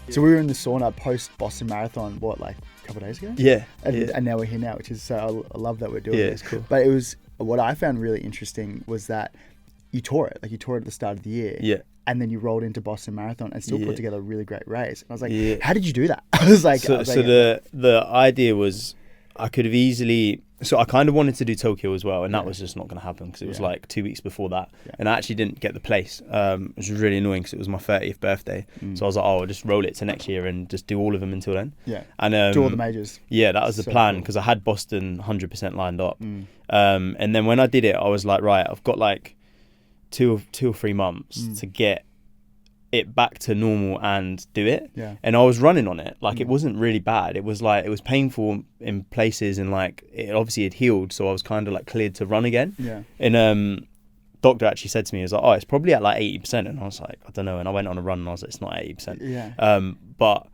So we were in the sauna post Boston Marathon, like a couple of days ago? Yeah. And now we're here now, which is so I love that we're doing this. It's cool. But it was, what I found really interesting was that you tore it. Like you tore it at the start of the year. Yeah. And then you rolled into Boston Marathon and still put together a really great race. And I was like, how did you do that? I was like, the idea was I could have easily. So I kind of wanted to do Tokyo as well, and that was just not going to happen because it was like 2 weeks before that, and I actually didn't get the place, which was really annoying because it was my 30th birthday. So I was like, oh, I'll just roll it to next year and just do all of them until then. Yeah. And do all the majors. Yeah, that was the plan because I had Boston 100% lined up. And then when I did it, I was like, right, I've got like two or 3 months to get it back to normal and do it. And I was running on it, like it wasn't really bad. It was like, it was painful in places, and like it obviously had healed, so I was kind of like cleared to run again. And doctor actually said to me, he was like, oh, it's probably at like 80%, and I was like, I don't know. And I went on a run and I was like, it's not 80%. But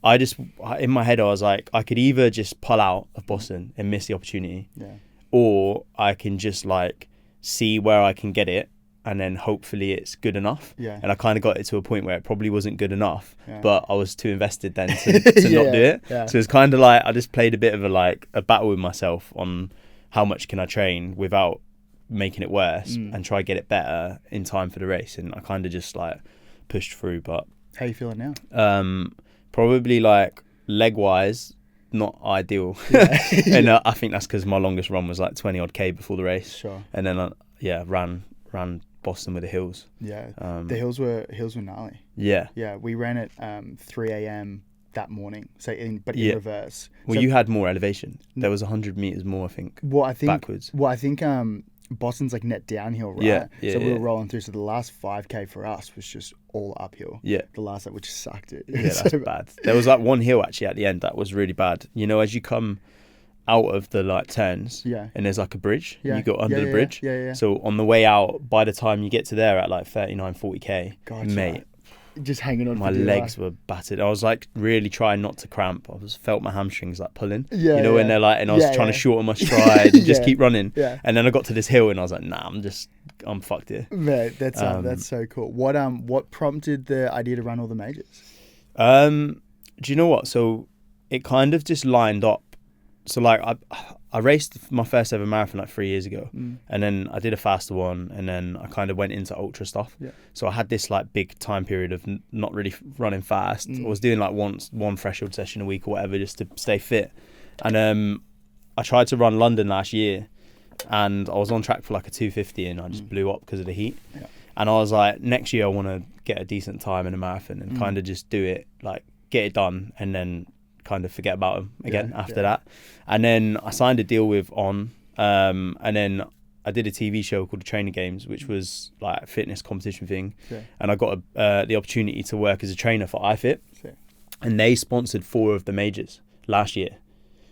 I just, in my head I was like, I could either just pull out of Boston and miss the opportunity, or I can just like see where I can get it, and then hopefully it's good enough. And I kind of got it to a point where it probably wasn't good enough, but I was too invested then to not do it. So it's kind of like I just played a bit of a battle with myself on how much can I train without making it worse and try get it better in time for the race. And I kind of just like pushed through. But how are you feeling now? Probably like leg wise, not ideal. And I think that's because my longest run was like 20 odd K before the race. And then ran Boston with the hills. The hills were gnarly. We ran at 3 a.m. that morning, so in reverse. Well, so you had more elevation. There was 100 meters more, I think. Backwards. Well, I think Boston's like net downhill, right? So we were rolling through. So the last 5K for us was just all uphill. The last, which sucked it. That's bad. There was like one hill actually at the end that was really bad. You know, as you come out of the like turns, and there's like a bridge, you go under the bridge. So on the way out, by the time you get to there at like 39-40K, mate, just hanging on. My legs were battered. I was like really trying not to cramp. I felt my hamstrings like pulling. You know, when they're like, and I was trying to shorten my stride and just keep running. And then I got to this hill and I was like, nah, I'm fucked here. Mate, that's so cool. What prompted the idea to run all the majors? Do you know what? So it kind of just lined up. So like I raced my first ever marathon like 3 years ago, and then I did a faster one, and then I kind of went into ultra stuff. So I had this like big time period of not really running fast. I was doing like one threshold session a week or whatever just to stay fit. And I tried to run London last year, and I was on track for like a 250, and I just blew up because of the heat. And I was like, next year I want to get a decent time in a marathon and kind of just do it, like get it done, and then kind of forget about them again after that. And then I signed a deal with On, and then I did a TV show called The Trainer Games, which was like a fitness competition thing. And I got the opportunity to work as a trainer for iFit, and they sponsored 4 of the majors last year.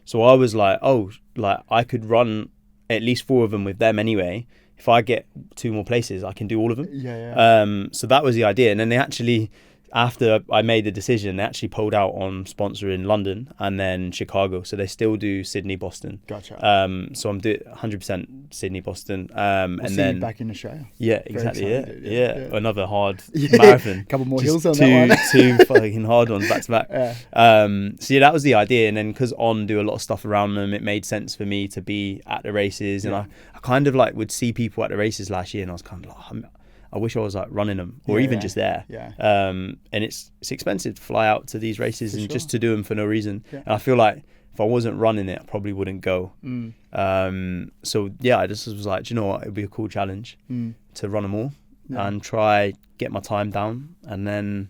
So I was like, oh, like I could run at least 4 of them with them anyway. If I get 2 more places, I can do all of them. So that was the idea. And then they actually, after I made the decision, they actually pulled out on sponsoring London and then Chicago. So they still do Sydney, Boston. So I'm doing 100% Sydney, Boston. And then back in Australia. Yeah, exactly. Another hard marathon. Couple more hills on that one. 2 fucking hard ones back to back. So yeah, that was the idea. And then because On do a lot of stuff around them, it made sense for me to be at the races. And I kind of like would see people at the races last year, and I was kind of like, I wish I was like running them or even just there. And it's expensive to fly out to these races and just to do them for no reason. And I feel like if I wasn't running it, I probably wouldn't go. So yeah, I just was like, do you know what? It'd be a cool challenge to run them all and try get my time down, and then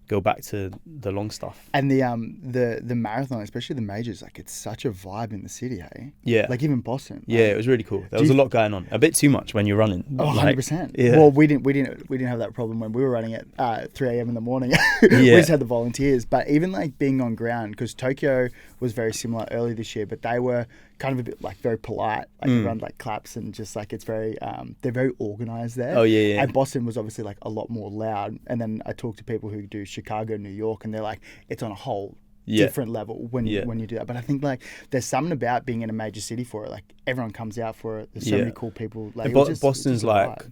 go back to the long stuff. And the marathon, especially the majors, like it's such a vibe in the city, hey? Like even Boston. Yeah, it was really cool. There was a lot going on. A bit too much when you're running. Oh, 100%. Well, we didn't have that problem when we were running at 3 a.m. in the morning. We just had the volunteers. But even like being on ground, because Tokyo was very similar early this year, but they were kind of a bit like very polite, like around like claps and just like it's very they're very organized there. And Boston was obviously like a lot more loud. And then I talked to people who do Chicago, New York, and they're like, it's on a whole different level when you do that. But I think like there's something about being in a major city for it. Like everyone comes out for it. There's so many cool people. Like Boston's like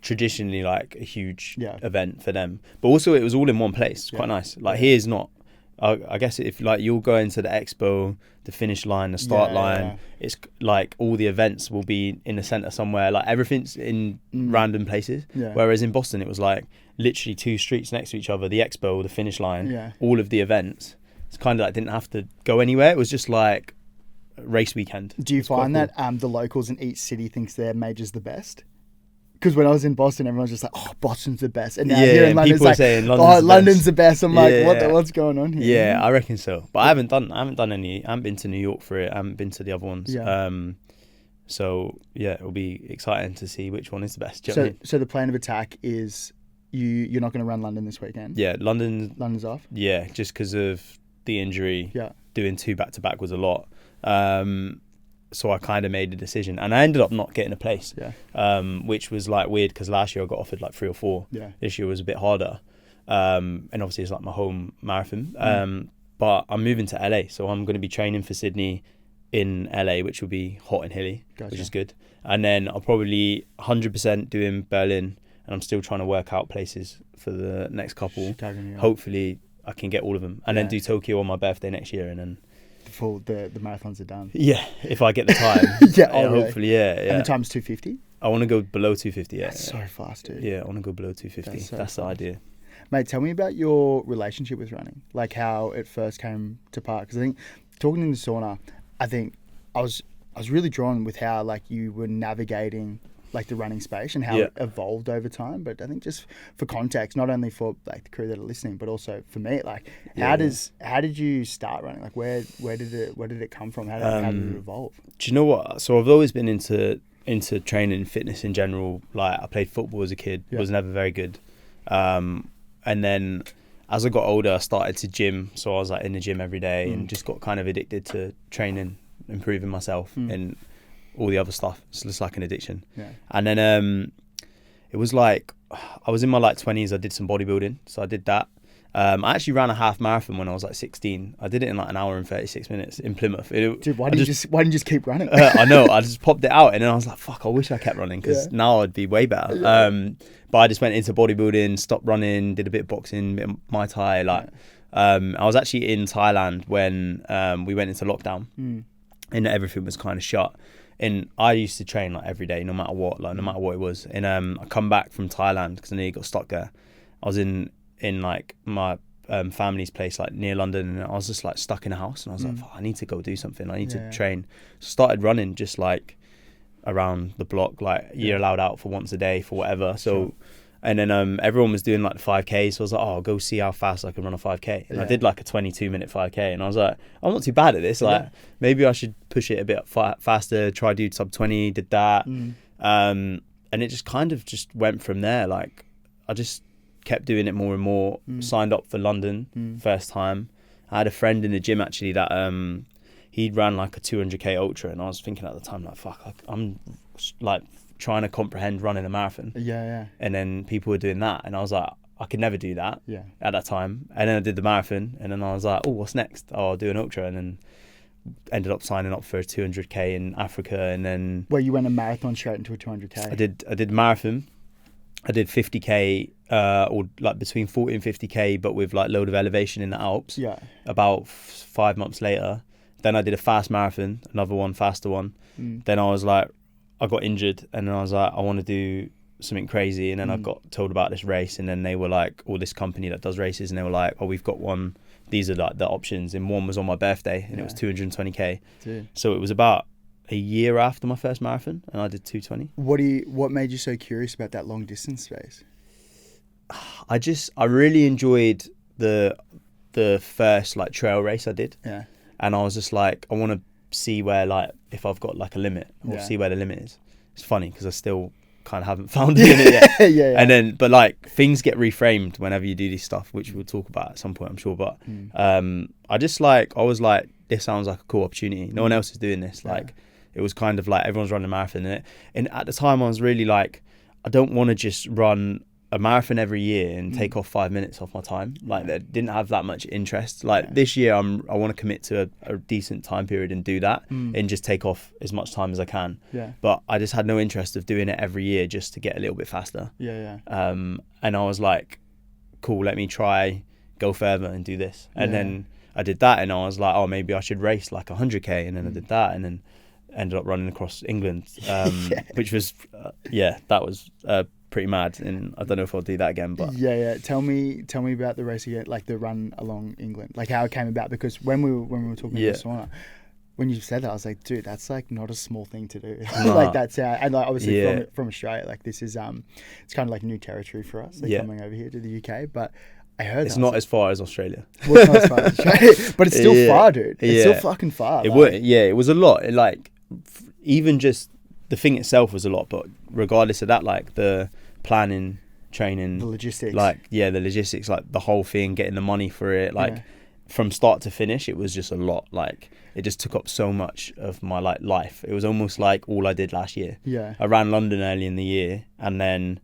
traditionally like a huge event for them. But also it was all in one place. It's quite nice. Like here's not. I guess if like you'll go into the expo, the finish line, the start line, it's like all the events will be in the center somewhere. Like everything's in random places. Yeah. Whereas in Boston, it was like literally 2 streets next to each other. The expo, the finish line, all of the events. It's kind of like didn't have to go anywhere. It was just like race weekend. Do you find that the locals in each city thinks their major's the best? Because when I was in Boston, everyone's just like, "Oh, Boston's the best," and now here in London, people are saying London's the best. I'm like, what's going on here? Yeah, I reckon so. But I haven't done any. I haven't been to New York for it. I haven't been to the other ones. Yeah. So yeah, it'll be exciting to see which one is the best. So the plan of attack is you're not going to run London this weekend. Yeah, London's off. Yeah, just because of the injury. Yeah, doing 2 back-to-back was a lot. So I kind of made a decision, and I ended up not getting a place, which was like weird because last year I got offered like 3 or 4. Yeah. This year was a bit harder, and obviously it's like my home marathon. But I'm moving to LA, so I'm going to be training for Sydney in LA, which will be hot and hilly, which is good. And then I'll probably 100% doing Berlin, and I'm still trying to work out places for the next couple. Hopefully I can get all of them, and then do Tokyo on my birthday next year, and then. The marathons are done. Yeah, if I get the time. Hopefully, yeah. And the time's 250? I want to go below 250, That's so fast, dude. Yeah, I want to go below 250. That's the idea. Mate, tell me about your relationship with running, like how it first came to part. Because I think, talking in the sauna, I think I was really drawn with how like you were navigating like the running space and how it evolved over time. But I think just for context, not only for like the crew that are listening, but also for me, like how did you start running? Like where did it come from? How did it evolve? Do you know what? So I've always been into training, fitness in general. Like I played football as a kid, was never very good. And then as I got older, I started to gym. So I was like in the gym every day and just got kind of addicted to training, improving myself and all the other stuff. It's just like an addiction. Yeah. And then it was like I was in my like 20s. I did some bodybuilding, so I did that. I actually ran a half marathon when I was like 16. I did it in like an hour and 36 minutes in Plymouth. Dude, why didn't you just keep running? I know. I just popped it out, and then I was like, "Fuck! I wish I kept running because now I'd be way better." Yeah. But I just went into bodybuilding, stopped running, did a bit of boxing, bit of Muay Thai. I was actually in Thailand when we went into lockdown, and everything was kind of shut. And I used to train like every day, no matter what it was. And I come back from Thailand because I nearly got stuck there. I was in like my family's place, like near London, and I was just like stuck in a house. And I was like, I need to go do something. I need to train. So started running just like around the block, like you're allowed out for once a day for whatever. So, and then everyone was doing like the 5K. So I was like, I'll go see how fast I can run a 5K. And I did like a 22-minute 5K. And I was like, I'm not too bad at this. Like maybe I should push it a bit faster, try to do sub 20, did that. And it just kind of just went from there. Like I just kept doing it more and more, signed up for London first time. I had a friend in the gym actually that he'd ran like a 200k ultra, and I was thinking at the time like, fuck, I'm like trying to comprehend running a marathon. And then people were doing that, and I was like, I could never do that at that time. And then I did the marathon, and then I was like, oh, what's next? Oh, I'll do an ultra. And then ended up signing up for a 200k in Africa. And then you went a marathon straight into a 200k? I did marathon. I did 50k or like between 40 and 50k, but with like load of elevation in the Alps. About 5 months later, then I did a fast marathon, another one, faster one. Then I was like, I got injured, and then I was like, I want to do something crazy. And then I got told about this race, and then they were like, or this company that does races, and they were like, oh, we've got one. These are like the options, and one was on my birthday, and it was 220k. Dude. So it was about a year after my first marathon, and I did 220. What made you so curious about that long distance space? I really enjoyed the first like trail race I did. And I was just like, I want to see where like if I've got like a limit, or see where the limit is. It's funny because I still kind of haven't found a limit yet. And then, but like things get reframed whenever you do this stuff, which we'll talk about at some point, I'm sure. But I was like, this sounds like a cool opportunity. No one else is doing this. Like it was kind of like everyone's running a marathon in it. And at the time I was really like, I don't want to just run a marathon every year and take off 5 minutes off my time. Like, that didn't have that much interest. Like this year, I want to commit to a decent time period and do that and just take off as much time as I can. Yeah. But I just had no interest of doing it every year just to get a little bit faster. Yeah. And I was like, cool, let me try go further and do this. And then I did that, and I was like, oh, maybe I should race like 100k. And then I did that, and then ended up running across England, which was that was pretty mad, and I don't know if I'll do that again. But tell me about the race again, like the run along England, like how it came about. Because when we were talking about the sauna, when you said that, I was like, dude, that's like not a small thing to do. Like that's and like obviously from Australia, like this is it's kind of like new territory for us, like coming over here to the UK. But I heard it's not as far as Australia. Well, it's not as far as Australia, but it's still far, dude. It's still fucking far. It was a lot. Like even just the thing itself was a lot, but regardless of that, like the planning, training, the logistics, like the logistics, like the whole thing, getting the money for it, like from start to finish, it was just a lot. Like it just took up so much of my like life. It was almost like all I did last year. I ran London early in the year, and then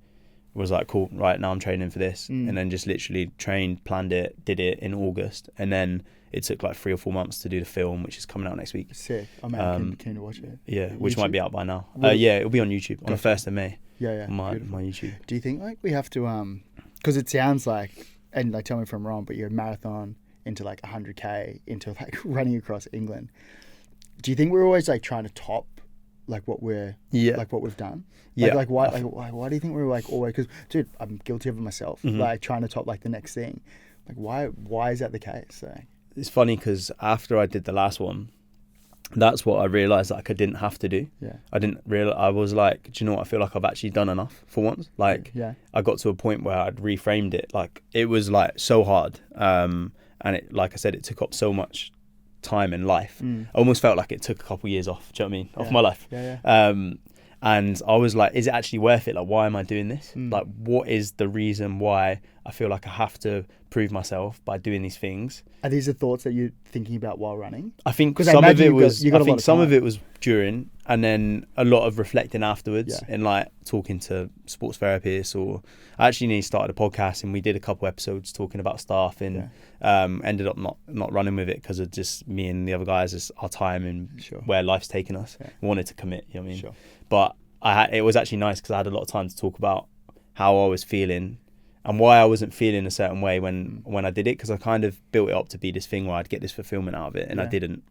was like, cool, right, now I'm training for this, and then just literally trained, planned it, did it in August, and then it took like 3 or 4 months to do the film, which is coming out next week. Sick. I'm keen to watch it. Yeah, which might be out by now. It'll be on YouTube on the 1st of May. On my YouTube. Do you think like we have to because it sounds like, and like tell me if I'm wrong, but you're a marathon into like 100k into like running across England. Do you think we're always like trying to top like what we're like what we've done? Like why do you think we're like always? Because dude, I'm guilty of it myself. Like trying to top like the next thing. Like why is that the case? Like, it's funny because after I did the last one, that's what I realised like I didn't have to do. I didn't realize. I was like, do you know what? I feel like I've actually done enough for once. Like I got to a point where I'd reframed it. Like it was like so hard, and it, like I said, it took up so much time in life. I almost felt like it took a couple of years off. Do you know what I mean? Off my life. And I was like, is it actually worth it? Like, why am I doing this? Like, what is the reason why I feel like I have to prove myself by doing these things? Are these the thoughts that you're thinking about while running? I think some of it was. I think some of it was during, and then a lot of reflecting afterwards, and like talking to sports therapists. Or I actually started a podcast, and we did a couple episodes talking about stuff, and ended up not running with it because of just me and the other guys, just our time and where life's taken us. We wanted to commit. You know what I mean? But it was actually nice because I had a lot of time to talk about how I was feeling and why I wasn't feeling a certain way when I did it, because I kind of built it up to be this thing where I'd get this fulfillment out of it, and I didn't.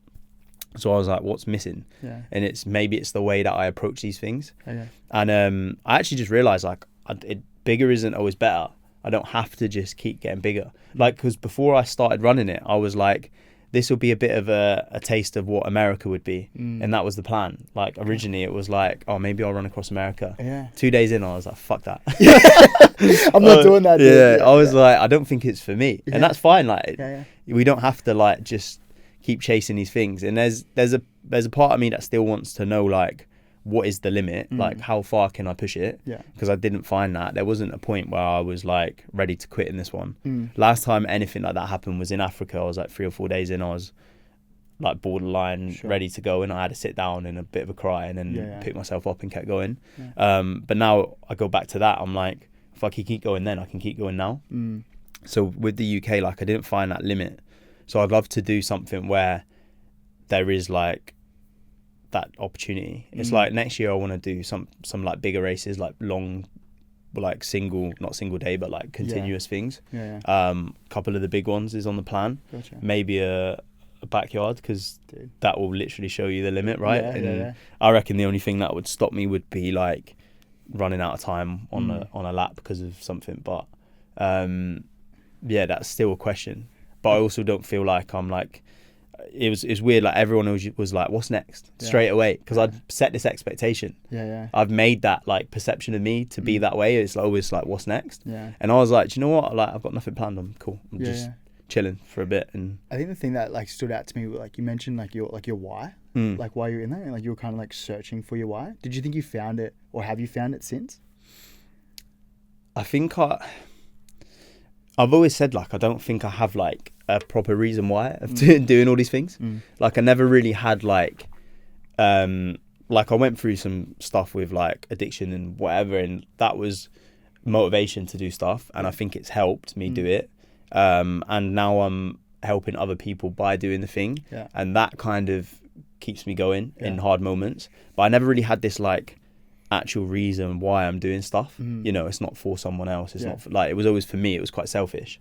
So I was like, what's missing? And maybe it's the way that I approach these things. And I actually just realised like bigger isn't always better. I don't have to just keep getting bigger. Like, because before I started running it, I was like, this will be a bit of a taste of what America would be. And that was the plan. Like originally it was like, oh, maybe I'll run across America. 2 days in, I was like, fuck that. I'm not doing that. I was like, I don't think it's for me. And that's fine. Like we don't have to like just keep chasing these things. And there's a part of me that still wants to know like, what is the limit? Like how far can I push it? Because I didn't find that. There wasn't a point where I was like ready to quit in this one. Last time anything like that happened was in Africa. I was like 3 or 4 days in, I was like borderline ready to go, and I had to sit down and a bit of a cry and then pick myself up and kept going. But now I go back to that, I'm like, if I can keep going then I can keep going now. So with the UK, like I didn't find that limit. So I'd love to do something where there is like that opportunity. It's like next year I want to do some like bigger races, like long, like not single day, but like continuous things. Couple of the big ones is on the plan. Maybe a backyard, because that will literally show you the limit, right? I reckon the only thing that would stop me would be like running out of time on a lap because of something. But that's still a question. But I also don't feel like I'm like, it's weird, like everyone was like, what's next? Straight away, because I'd set this expectation. I've made that like perception of me to be that way. It's always like, what's next? And I was like, do you know what, like I've got nothing planned. I'm cool. I'm just chilling for a bit. And I think the thing that like stood out to me, like you mentioned like your why, like why you're in there, like you were kind of like searching for your why. Did you think you found it, or have you found it since? I think I've always said like I don't think I have like a proper reason why of doing all these things. Like I never really had like I went through some stuff with like addiction and whatever, and that was motivation to do stuff, and I think it's helped me do it. And now I'm helping other people by doing the thing, and that kind of keeps me going in hard moments. But I never really had this like actual reason why I'm doing stuff. You know, it's not for someone else. It's not for, like, it was always for me. It was quite selfish.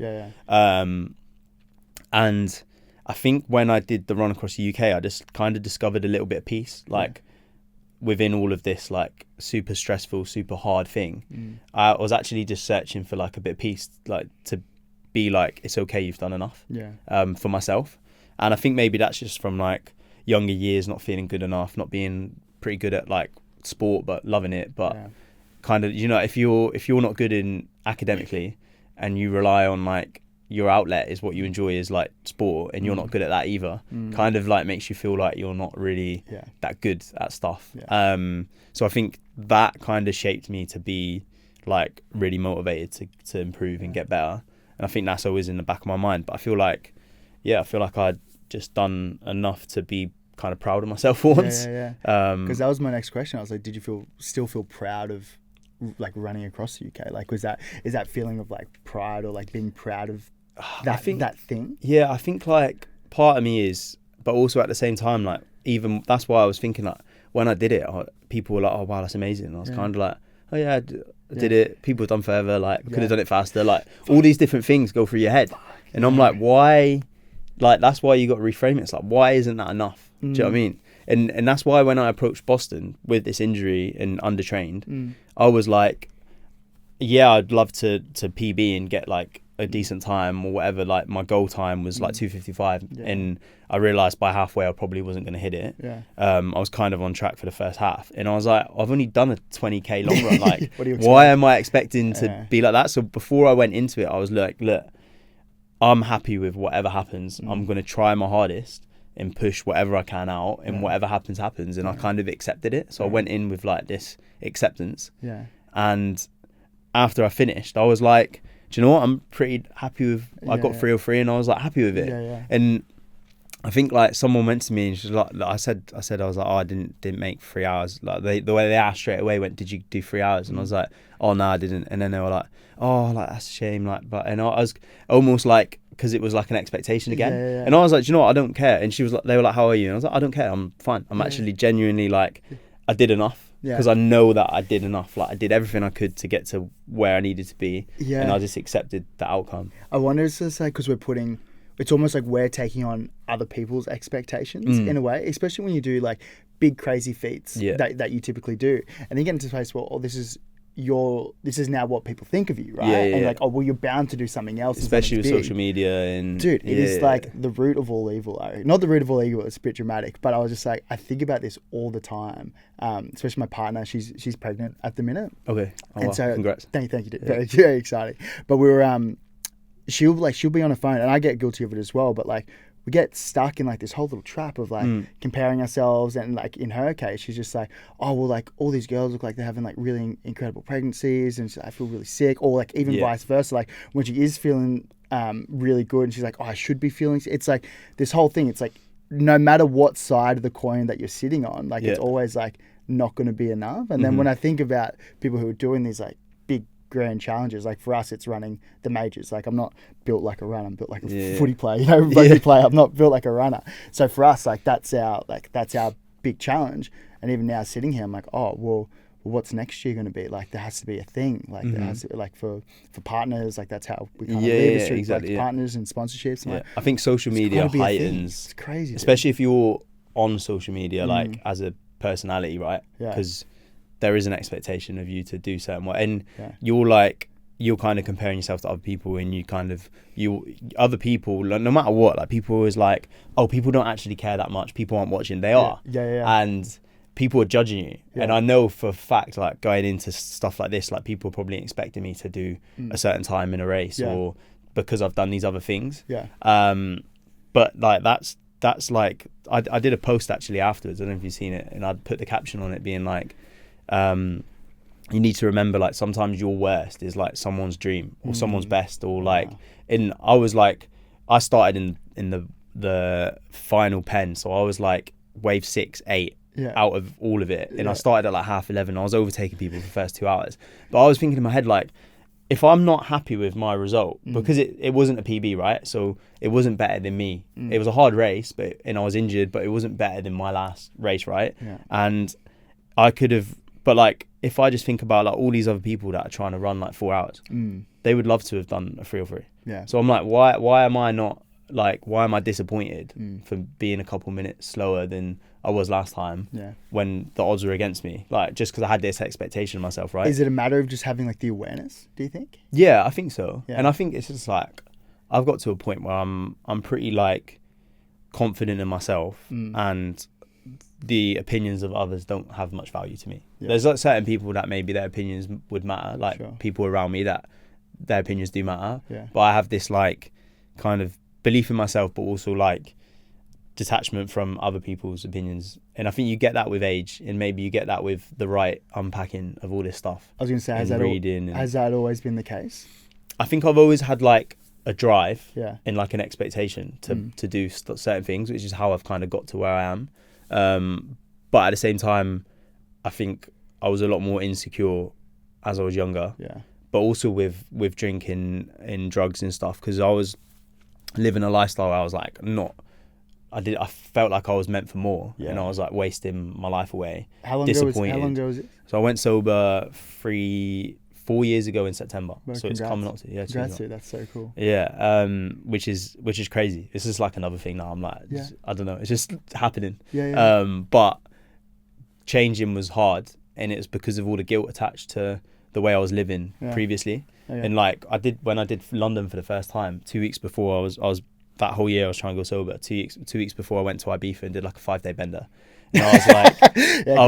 And I think when I did the run across the UK, I just kind of discovered a little bit of peace, like within all of this like super stressful, super hard thing. I was actually just searching for like a bit of peace, like to be like, it's okay, you've done enough. For myself. And I think maybe that's just from like younger years, not feeling good enough, not being pretty good at like sport but loving it, but kind of, you know, if you're not good in academically and you rely on like your outlet is what you enjoy is like sport, and you're not good at that either, kind of like makes you feel like you're not really that good at stuff. So I think that kind of shaped me to be like really motivated to improve and get better, and I think that's always in the back of my mind. But I feel like I'd just done enough to be kind of proud of myself for once. Because that was my next question. I was like, did you still feel proud of like running across the UK? Like, is that feeling of like pride, or like being proud of that thing? Yeah, I think like part of me is, but also at the same time, like, even that's why I was thinking like when I did it, people were like, oh wow, that's amazing. And I was kind of like, oh yeah, I did it. People have done forever. Like, could have done it faster. Like, all these different things go through your head, and I'm like, why? Like, that's why you got to reframe it. It's like, why isn't that enough? Do you know what I mean? And that's why when I approached Boston with this injury and undertrained, I was like, yeah, I'd love to PB and get like a decent time or whatever. Like, my goal time was like 2:55, and I realized by halfway I probably wasn't going to hit it. I was kind of on track for the first half, and I was like, I've only done a 20k long run. Like, why am I expecting to be like that? So before I went into it, I was like, look, I'm happy with whatever happens. I'm going to try my hardest and push whatever I can out, and whatever happens. And I kind of accepted it. So I went in with like this acceptance. And after I finished, I was like, do you know what? I'm pretty happy with, I got 303, and I was like happy with it. And I think like someone went to me and she was like, I said, I was like, oh, I didn't make 3 hours. Like, the way they asked straight away did you do 3 hours? And I was like, oh no, I didn't. And then they were like, oh, like, that's a shame. Like, but, and I was almost like, because it was like an expectation again. And I was like, do you know what? I don't care. And they were like, how are you? And I was like, I don't care. I'm fine. I'm actually genuinely like, I did enough. Because I know that I did enough. Like, I did everything I could to get to where I needed to be. And I just accepted the outcome. I wonder, it's just like, because it's almost like we're taking on other people's expectations in a way, especially when you do like big crazy feats that you typically do. And you get into a place where, this is now what people think of you, right? And like, oh well, you're bound to do something else, especially with social media. And dude, it is like the root of all evil. Not the root of all evil, it's a bit dramatic, but I was just like, I think about this all the time, especially my partner. She's pregnant at the minute. Okay. So congrats. Thank you. Very, very exciting. But we were she'll be on her phone, and I get guilty of it as well, but like, we get stuck in like this whole little trap of like comparing ourselves. And like, in her case, she's just like, oh well, like, all these girls look like they're having like really incredible pregnancies, and I feel really sick. Or like, even vice versa, like when she is feeling really good and she's like, oh, I should be feeling, it's like this whole thing. It's like, no matter what side of the coin that you're sitting on, like it's always like not going to be enough. And then when I think about people who are doing these like big grand challenges, like for us it's running the majors. Like, I'm not built like a runner, I'm built like a footy player, rugby player. I'm not built like a runner. So for us, like that's our big challenge. And even now sitting here, I'm like, oh well, what's next year going to be? Like, there has to be a thing. Like there has to be, like for partners, like that's how we kind of live, exactly, like partners and sponsorships. Like, I think social media heightens, it's crazy, especially if you're on social media, like as a personality, right? Because there is an expectation of you to do certain way, and you're kind of comparing yourself to other people, and other people, no matter what, like, people always like, oh, people don't actually care that much, people aren't watching. They are. And people are judging you. And I know for a fact, like, going into stuff like this, like, people are probably expecting me to do a certain time in a race, or because I've done these other things. But like, that's like, I did a post actually afterwards, I don't know if you've seen it, and I'd put the caption on it being like, you need to remember, like, sometimes your worst is like someone's dream or someone's best, or like, and I was like, I started in the final pen, so I was like wave 6, 8 out of all of it, and I started at like 11:30. I was overtaking people for the first 2 hours, but I was thinking in my head, like, if I'm not happy with my result, because it wasn't a PB, right? So it wasn't better than me. It was a hard race, and I was injured, but it wasn't better than my last race, right? Yeah. And I could have, but like, if I just think about like all these other people that are trying to run like 4 hours, they would love to have done a 3:03. Yeah. So I'm like, why am I not, like, why am I disappointed for being a couple minutes slower than I was last time when the odds were against me? Like, just because I had this expectation of myself, right? Is it a matter of just having like the awareness, do you think? Yeah, I think so. Yeah. And I think it's just like, I've got to a point where I'm pretty like confident in myself, and the opinions of others don't have much value to me. Yeah. There's like certain people that maybe their opinions would matter, like people around me that their opinions do matter. Yeah. But I have this like kind of belief in myself, but also like detachment from other people's opinions. And I think you get that with age, and maybe you get that with the right unpacking of all this stuff. I was going to say, has that always been the case? I think I've always had like a drive and like an expectation to do certain things, which is how I've kind of got to where I am. But at the same time, I think I was a lot more insecure as I was younger. Yeah. But also with drinking and drugs and stuff, because I was living a lifestyle where I was like I felt like I was meant for more, and I was like wasting my life away. How long ago was it? So I went sober 4 years ago in September. Well, so it's coming up to congrats, that's so cool. Yeah, which is crazy. This is like another thing now. I'm like, I don't know, it's just happening. But changing was hard, and it's because of all the guilt attached to the way I was living previously. And like when I did London for the first time 2 weeks before, I was that whole year I was trying to go sober. 2 weeks before I went to Ibiza and did like a 5-day bender. And I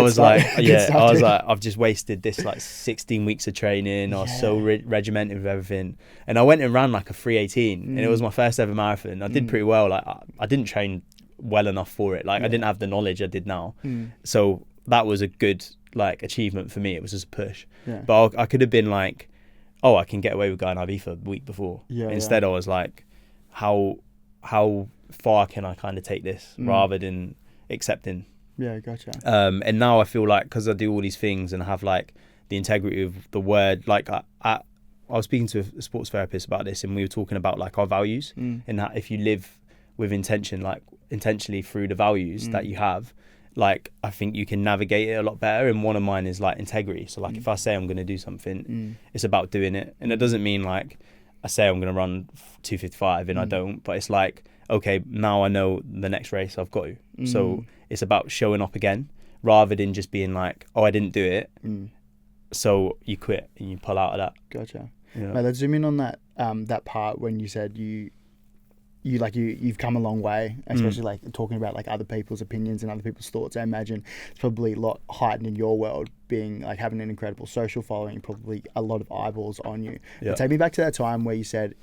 was like, I've just wasted this like 16 weeks of training. I was so regimented with everything, and I went and ran like a 3:18, and it was my first ever marathon. I did pretty well. Like I didn't train well enough for it. Like I didn't have the knowledge I did now. So that was a good like achievement for me. It was just a push. But I could have been like, oh, I can get away with going Ibiza the week before. Instead I was like, how far can I kind of take this, rather than accepting. Yeah, gotcha. And now I feel like, because I do all these things and I have like the integrity of the word, like I was speaking to a sports therapist about this, and we were talking about like our values, and that if you live with intention, like intentionally through the values that you have, like I think you can navigate it a lot better. And one of mine is like integrity. So like if I say I'm going to do something, it's about doing it. And it doesn't mean like I say I'm going to run 2:55 and I don't, but it's like, okay, now I know the next race I've got to. So it's about showing up again, rather than just being like, oh, I didn't do it. So you quit and you pull out of that. Gotcha. Mate, let's zoom in on that part when you said you've come a long way, especially like talking about like other people's opinions and other people's thoughts. I imagine it's probably a lot heightened in your world, being like having an incredible social following, probably a lot of eyeballs on you. But take me back to that time where you said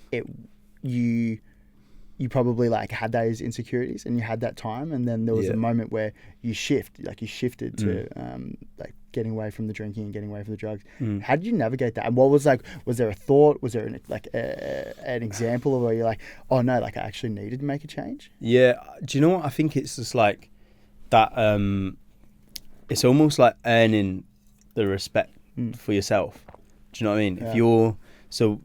you probably like had those insecurities and you had that time, and then there was a moment where you shifted to like getting away from the drinking and getting away from the drugs. How did you navigate that? And what was like, was there a thought, was there an example of where you're like, oh no, like I actually needed to make a change? Yeah. Do you know what? I think it's just like that, it's almost like earning the respect for yourself. Do you know what I mean? So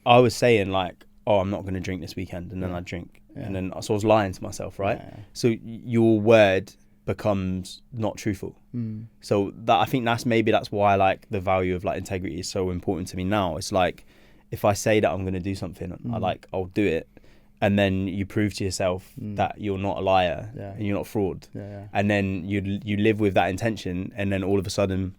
I was saying like, oh, I'm not going to drink this weekend, and then I drink, and then so I was lying to myself, right? So your word becomes not truthful. So that, I think that's why like the value of like integrity is so important to me now. It's like, if I say that I'm going to do something, I'll do it, and then you prove to yourself that you're not a liar and you're not a fraud, and then you live with that intention, and then all of a sudden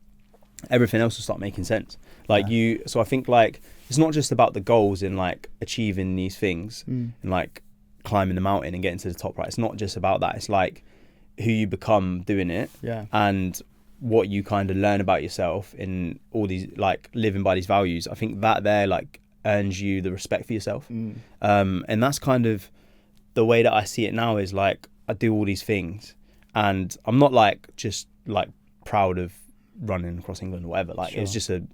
everything else will start making sense. Like so I think like it's not just about the goals and like achieving these things and like climbing the mountain and getting to the top, right? It's not just about that. It's like who you become doing it, and what you kind of learn about yourself in all these, like living by these values. I think that there like earns you the respect for yourself. And that's kind of the way that I see it now, is like I do all these things and I'm not like just like proud of running across England or whatever, like it was just an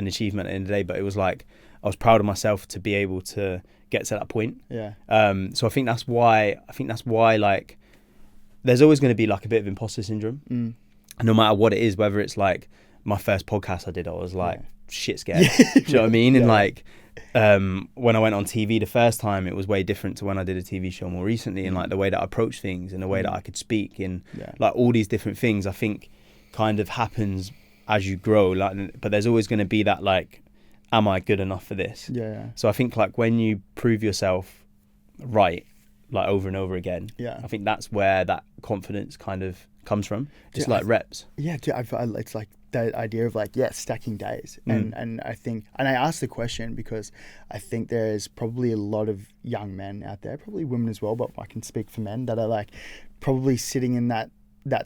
achievement at the end of the day, but it was like I was proud of myself to be able to get to that point. So I think that's why like there's always going to be like a bit of imposter syndrome, no matter what it is. Whether it's like my first podcast I did, I was like shit scared. Do you know what I mean? And like when I went on TV the first time, it was way different to when I did a TV show more recently, and like the way that I approach things and the way that I could speak and like all these different things I think kind of happens as you grow, like, but there's always going to be that like, am I good enough for this? So I think like when you prove yourself right, like over and over again, I think that's where that confidence kind of comes from. Just like reps. It's like the idea of like stacking days, and I think, and I asked the question because I think there's probably a lot of young men out there, probably women as well, but I can speak for men, that are like probably sitting in that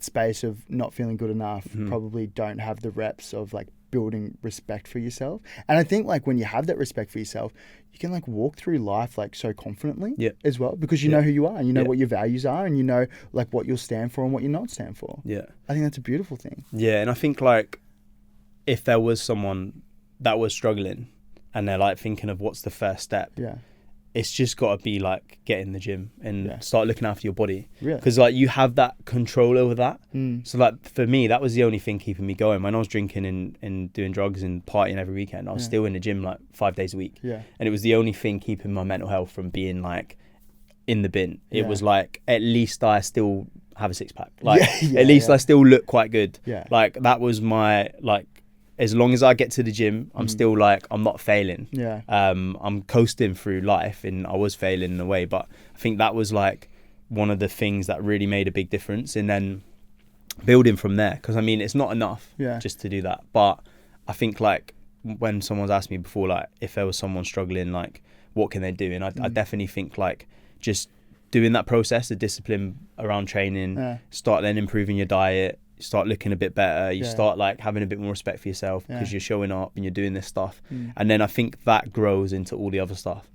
space of not feeling good enough, probably don't have the reps of like building respect for yourself. And I think like when you have that respect for yourself, you can like walk through life like so confidently as well, because you know who you are, and you know what your values are, and you know like what you'll stand for and what you're not stand for. I think that's a beautiful thing. And I think like if there was someone that was struggling and they're like thinking of what's the first step, it's just got to be like get in the gym and start looking after your body, because like you have that control over that. So like for me, that was the only thing keeping me going. When I was drinking and doing drugs and partying every weekend, I was still in the gym like 5 days a week, and it was the only thing keeping my mental health from being like in the bin. It was like, at least I still have a six-pack, like at least I still look quite good. Like that was my like, as long as I get to the gym, I'm still like, I'm not failing. I'm coasting through life, and I was failing in a way, but I think that was like one of the things that really made a big difference. And then building from there, because I mean, it's not enough just to do that. But I think like when someone's asked me before, like if there was someone struggling, like what can they do? And I definitely think like just doing that process, the discipline around training, start then improving your diet, start looking a bit better, you start like having a bit more respect for yourself because you're showing up and you're doing this stuff, and then I think that grows into all the other stuff.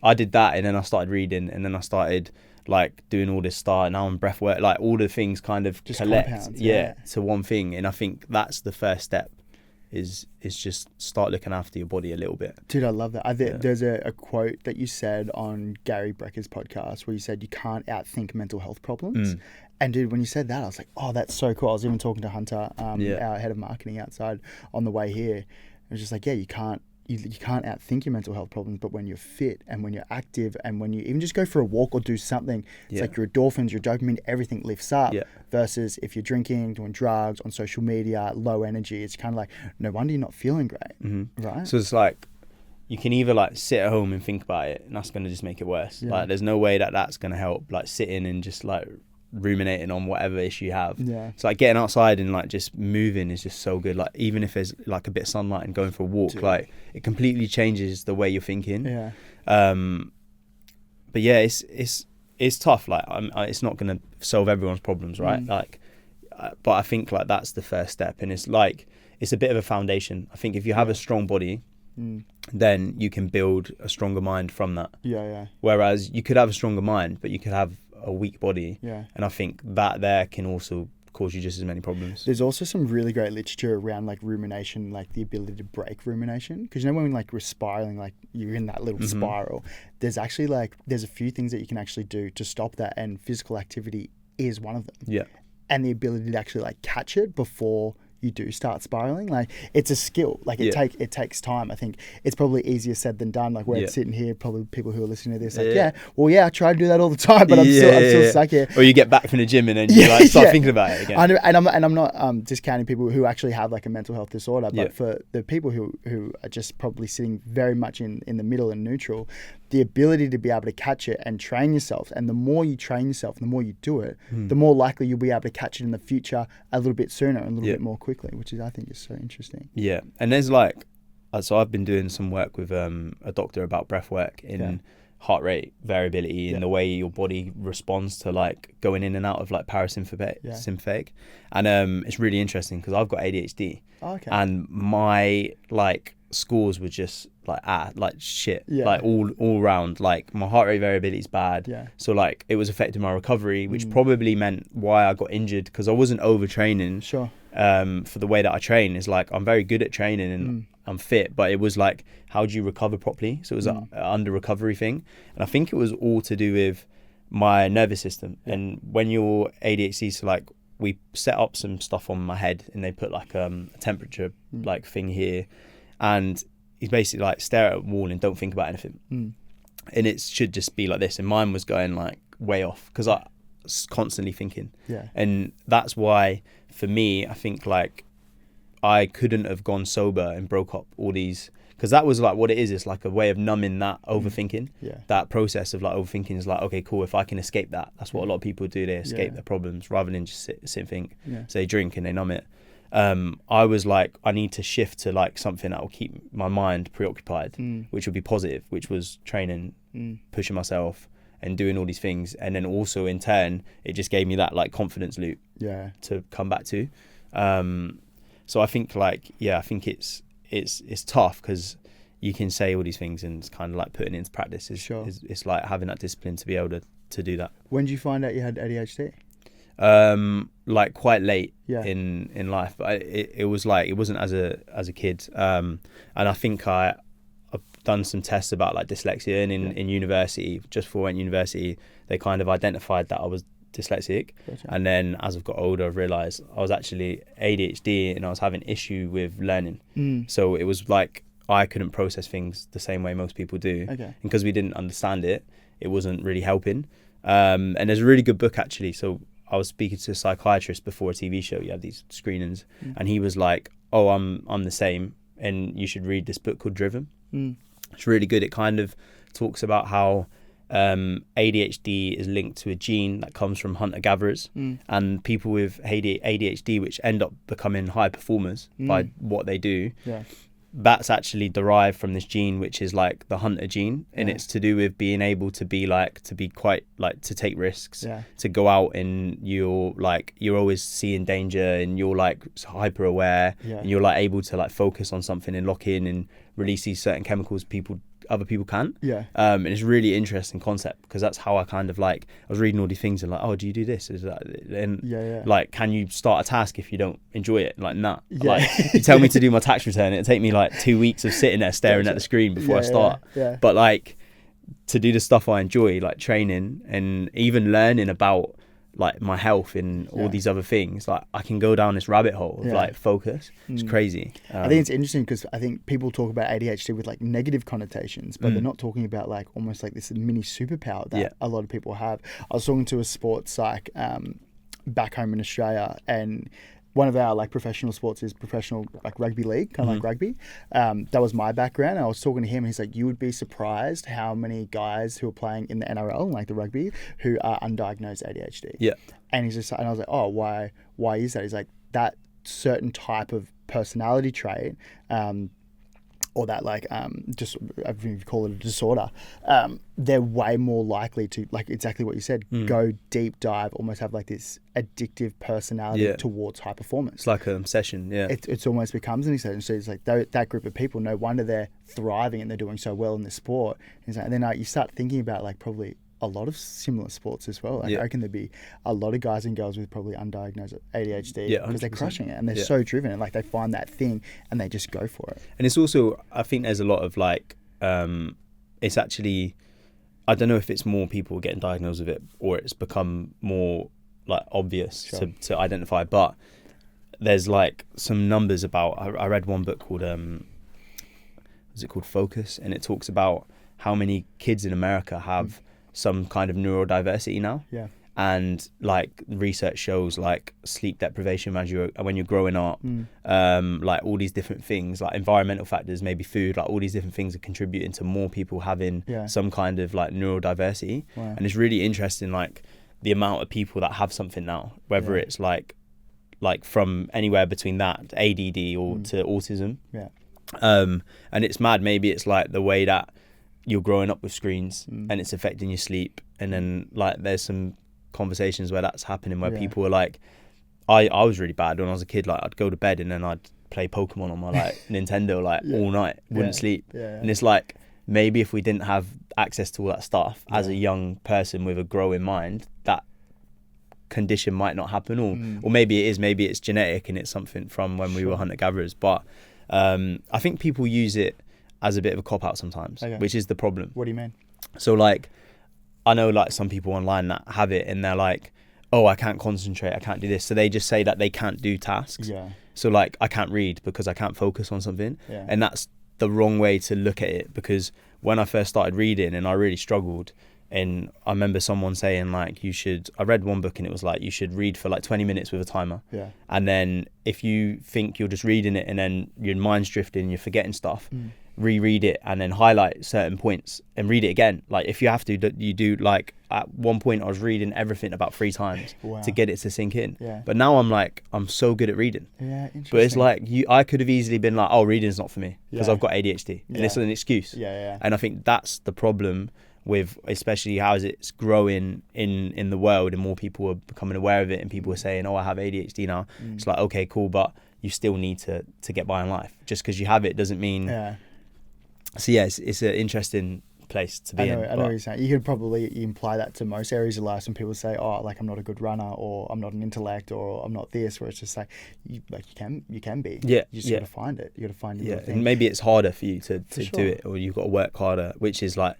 I did that, and then I started reading, and then I started like doing all this stuff, and now I'm breath work, like all the things kind of just collect to one thing. And I think that's the first step, is just start looking after your body a little bit. Dude, I love that. There's a quote that you said on Gary Brecker's podcast where you said you can't outthink mental health problems. And dude, when you said that, I was like, oh, that's so cool. I was even talking to Hunter, our head of marketing, outside on the way here. It was just like, you can't outthink your mental health problems, but when you're fit and when you're active and when you even just go for a walk or do something, it's like your endorphins, your dopamine, everything lifts up. Versus if you're drinking, doing drugs, on social media, low energy, it's kind of like, no wonder you're not feeling great, right? So it's like, you can either like sit at home and think about it, and that's going to just make it worse. Like there's no way that that's going to help, like sitting and just like ruminating on whatever issue you have. So like getting outside and like just moving is just so good. Like even if there's like a bit of sunlight and going for a walk, like it completely changes the way you're thinking. But yeah, it's tough. Like it's not going to solve everyone's problems, right? Like but I think like that's the first step, and it's like it's a bit of a foundation. I think if you have a strong body, then you can build a stronger mind from that. Whereas you could have a stronger mind, but you could have a weak body, and I think that there can also cause you just as many problems. There's also some really great literature around like rumination, like the ability to break rumination, because you know when like we're spiraling, like you're in that little spiral, there's actually like there's a few things that you can actually do to stop that, and physical activity is one of them. And the ability to actually like catch it before you do start spiraling, like it's a skill. Like it takes time. I think it's probably easier said than done. Like we're sitting here, probably people who are listening to this, like I try to do that all the time, but I'm still stuck here. Or you get back from the gym and then you like start thinking about it again. And I'm not discounting people who actually have like a mental health disorder, but for the people who are just probably sitting very much in the middle and neutral, the ability to be able to catch it and train yourself, and the more you train yourself, the more you do it, the more likely you'll be able to catch it in the future a little bit sooner and a little bit more quickly, which is I think is so interesting. And there's like, so I've been doing some work with a doctor about breath work in heart rate variability and the way your body responds to like going in and out of like parasympathetic, and it's really interesting because I've got ADHD, and my like scores were just like shit, like all round. Like my heart rate variability is bad, so like it was affecting my recovery, which probably meant why I got injured, because I wasn't overtraining. For the way that I train is like I'm very good at training and I'm fit, but it was like, how do you recover properly? So it was an under recovery thing, and I think it was all to do with my nervous system. And when you're ADHD, so like we set up some stuff on my head, and they put like a temperature like thing here, and he's basically like stare at a wall and don't think about anything. And it should just be like this. And mine was going like way off because I was constantly thinking. Yeah. And that's why for me, I think like I couldn't have gone sober and broke up all these, because that was like what it is. It's like a way of numbing that overthinking. Yeah. That process of like overthinking is like, okay, cool. If I can escape that, that's what a lot of people do. They escape their problems rather than just sit and think. Yeah. So they drink and they numb it. I was like, I need to shift to like something that will keep my mind preoccupied, which would be positive, which was training, pushing myself and doing all these things. And then also in turn, it just gave me that like confidence loop to come back to. So I think like, I think it's tough because you can say all these things and it's kind of like putting it into practice. It's like having that discipline to be able to do that. When did you find out you had ADHD? Like quite late in life, but it was like, it wasn't as a kid. And I think I've done some tests about like dyslexia, and in university, just before I went to university, they kind of identified that I was dyslexic. Gotcha. And then as I've got older, I've realised I was actually ADHD and I was having issue with learning. So it was like I couldn't process things the same way most people do. Okay. And because we didn't understand it, it wasn't really helping. And there's a really good book actually. So I was speaking to a psychiatrist before a TV show. You have these screenings, and he was like, "Oh, I'm the same, and you should read this book called Driven." It's really good. It kind of talks about how ADHD is linked to a gene that comes from hunter-gatherers, and people with ADHD, which end up becoming high performers by what they do. Yeah. That's actually derived from this gene, which is like the hunter gene, and it's to do with being able to be quite like to take risks, to go out, and you're always seeing danger, and you're like hyper aware, and you're like able to like focus on something and lock in and release these certain chemicals other people can't. And it's a really interesting concept because that's how I kind of like, I was reading all these things and like, oh, do you do this? Is that, and like, can you start a task if you don't enjoy it? Like, nah. Like, you tell me to do my tax return, it'll take me like 2 weeks of sitting there staring at the screen before I start. But like, to do the stuff I enjoy, like training and even learning about like my health and all these other things, like I can go down this rabbit hole of like focus. It's crazy. I think it's interesting because I think people talk about ADHD with like negative connotations, but they're not talking about like almost like this mini superpower that a lot of people have. I was talking to a sports psych back home in Australia, and one of our like professional sports is professional like rugby league, kind of like rugby. That was my background. I was talking to him and he's like, you would be surprised how many guys who are playing in the NRL, like the rugby, who are undiagnosed ADHD. Yeah. And he's just, and I was like, oh, why is that? He's like, that certain type of personality trait, or that like just, I think you call it a disorder, they're way more likely to, like exactly what you said, go deep dive, almost have like this addictive personality towards high performance. It's like an obsession. It's almost becomes an obsession. So it's like that group of people, no wonder they're thriving and they're doing so well in this sport. And then you start thinking about like probably a lot of similar sports as well. Like I reckon there'd be a lot of guys and girls with probably undiagnosed ADHD because they're crushing it and they're so driven, and like they find that thing and they just go for it. And it's also, I think there's a lot of like, it's actually, I don't know if it's more people getting diagnosed with it or it's become more like obvious to identify, but there's like some numbers about, I read one book called, was it called Focus? And it talks about how many kids in America have some kind of neurodiversity now. And like research shows like sleep deprivation when you're growing up, like all these different things, like environmental factors, maybe food, like all these different things are contributing to more people having some kind of like neurodiversity. And it's really interesting, like the amount of people that have something now, whether it's like from anywhere between that to ADD or to autism. And it's mad. Maybe it's like the way that you're growing up with screens and it's affecting your sleep. And then like there's some conversations where that's happening where people are like, I was really bad when I was a kid. Like I'd go to bed and then I'd play Pokemon on my like Nintendo like all night, wouldn't sleep. And it's like, maybe if we didn't have access to all that stuff as a young person with a growing mind, that condition might not happen, or maybe it is, maybe it's genetic and it's something from when we were hunter-gatherers. But I think people use it as a bit of a cop-out sometimes, which is the problem. What do you mean? So like, I know like some people online that have it and they're like, oh, I can't concentrate, I can't do this. So they just say that they can't do tasks. Yeah. So like, I can't read because I can't focus on something. Yeah. And that's the wrong way to look at it, because when I first started reading and I really struggled, and I remember someone saying like, I read one book and it was like, you should read for like 20 minutes with a timer. Yeah. And then if you think you're just reading it and then your mind's drifting, you're forgetting stuff, reread it and then highlight certain points and read it again. Like if you have to, you do. Like at one point I was reading everything about 3 times to get it to sink in. Yeah. But now I'm so good at reading. Yeah, interesting. But it's like, I could have easily been like, oh, reading's not for me because I've got ADHD. And it's an excuse. Yeah. And I think that's the problem with, especially how it's growing in the world, and more people are becoming aware of it, and people are saying, oh, I have ADHD now. It's like, okay, cool, but you still need to get by in life. Just because you have it doesn't mean... Yeah. So yeah, it's an interesting place to be in. I know what you're saying. You could probably imply that to most areas of life when people say, oh, like I'm not a good runner, or I'm not an intellect, or I'm not this, where it's just like you can be. Yeah. You just gotta find it. You gotta find it. Yeah. And maybe it's harder for you to sure. do it, or you've got to work harder, which is like,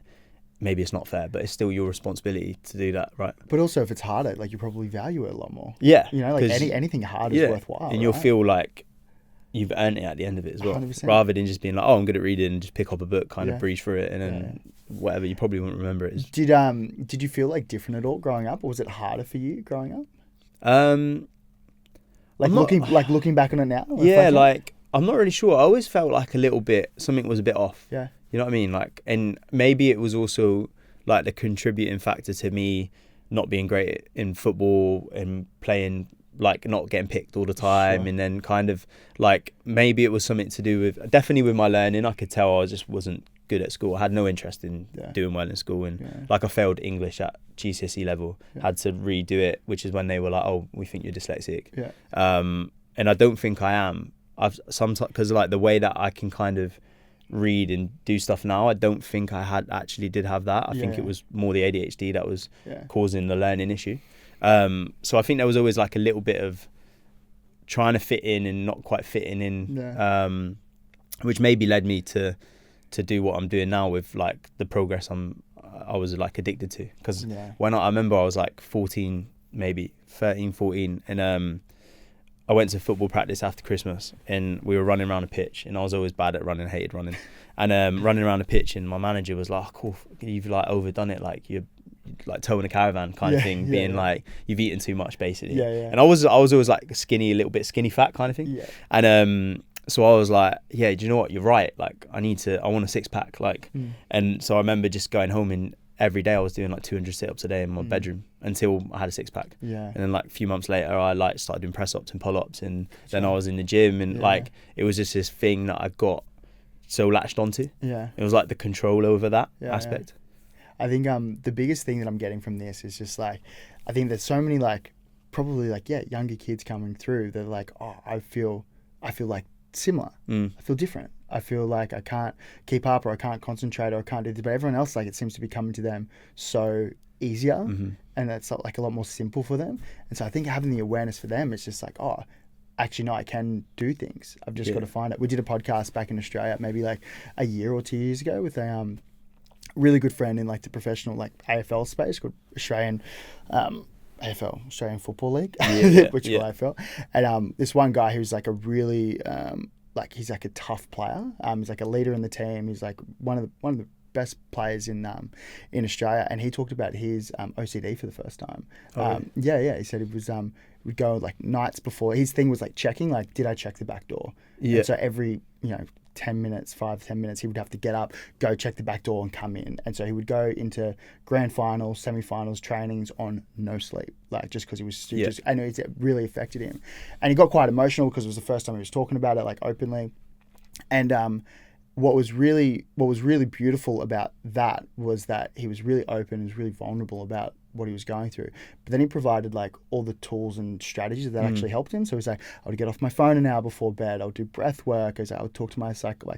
maybe it's not fair, but it's still your responsibility to do that, right? But also, if it's harder, like you probably value it a lot more. Yeah. You know, like anything hard is worthwhile. And you'll feel like you've earned it at the end of it as well. 100%. Rather than just being like, oh, I'm good at reading, and just pick up a book, kind of breeze through it, and then whatever, you probably wouldn't remember it. Did you feel like different at all growing up, or was it harder for you growing up? Looking back on it now? Yeah, like I'm not really sure. I always felt like something was a bit off. Yeah. You know what I mean? Like, and maybe it was also like the contributing factor to me not being great in football and playing, like not getting picked all the time. Sure. And then kind of like, maybe it was something to do with, definitely with my learning. I could tell I just wasn't good at school. I had no interest in doing well in school. And like I failed English at GCSE level, had to redo it, which is when they were like, oh, we think you're dyslexic. Yeah. And I don't think I am. I've sometimes, because like the way that I can kind of read and do stuff now, I don't think I did have that. I think it was more the ADHD that was causing the learning issue. So I think there was always like a little bit of trying to fit in and not quite fitting in, which maybe led me to do what I'm doing now with like the progress I was like addicted to. Because when I remember I was like 14, maybe 13, 14, and I went to football practice after Christmas, and we were running around a pitch, and I was always bad at running, hated running, and running around a pitch, and my manager was like, oh, cool, you've like overdone it, like you're like towing a caravan kind of thing, being like, you've eaten too much basically. And I was always like a little bit skinny fat kind of thing. And so I was like, yeah, do you know what, you're right, like I want a 6-pack, like. And so I remember just going home, and every day I was doing like 200 sit-ups a day in my bedroom until I had a 6-pack. And then like a few months later I like started doing press-ups and pull-ups, and then I was in the gym, and like it was just this thing that I got so latched onto. It was like the control over that aspect. I think the biggest thing that I'm getting from this is just like, I think there's so many like probably like younger kids coming through that are like, oh, I feel like similar. I feel different. I feel like I can't keep up, or I can't concentrate, or I can't do this. But everyone else, like, it seems to be coming to them so easier, and it's like a lot more simple for them. And so I think having the awareness for them, it's just like, oh, actually, no, I can do things. I've just got to find it. We did a podcast back in Australia, maybe like a year or 2 years ago, with a really good friend in like the professional like AFL space called Australian AFL, Australian Football League, which is AFL. And this one guy who's like a really he's like a tough player. He's like a leader in the team. He's like one of the best players in Australia. And he talked about his OCD for the first time. He said it was would go like nights before. His thing was like checking, like, did I check the back door? And so every 10 minutes, 5-10 minutes, he would have to get up, go check the back door and come in. And so he would go into grand finals, semi-finals, trainings on no sleep, like just because he was just, I know it really affected him. And he got quite emotional because it was the first time he was talking about it like openly. And what was really beautiful about that was that he was really open and was really vulnerable about what he was going through. But then he provided like all the tools and strategies that actually helped him. So he's like, I would get off my phone an hour before bed. I would do breath work. I would talk to my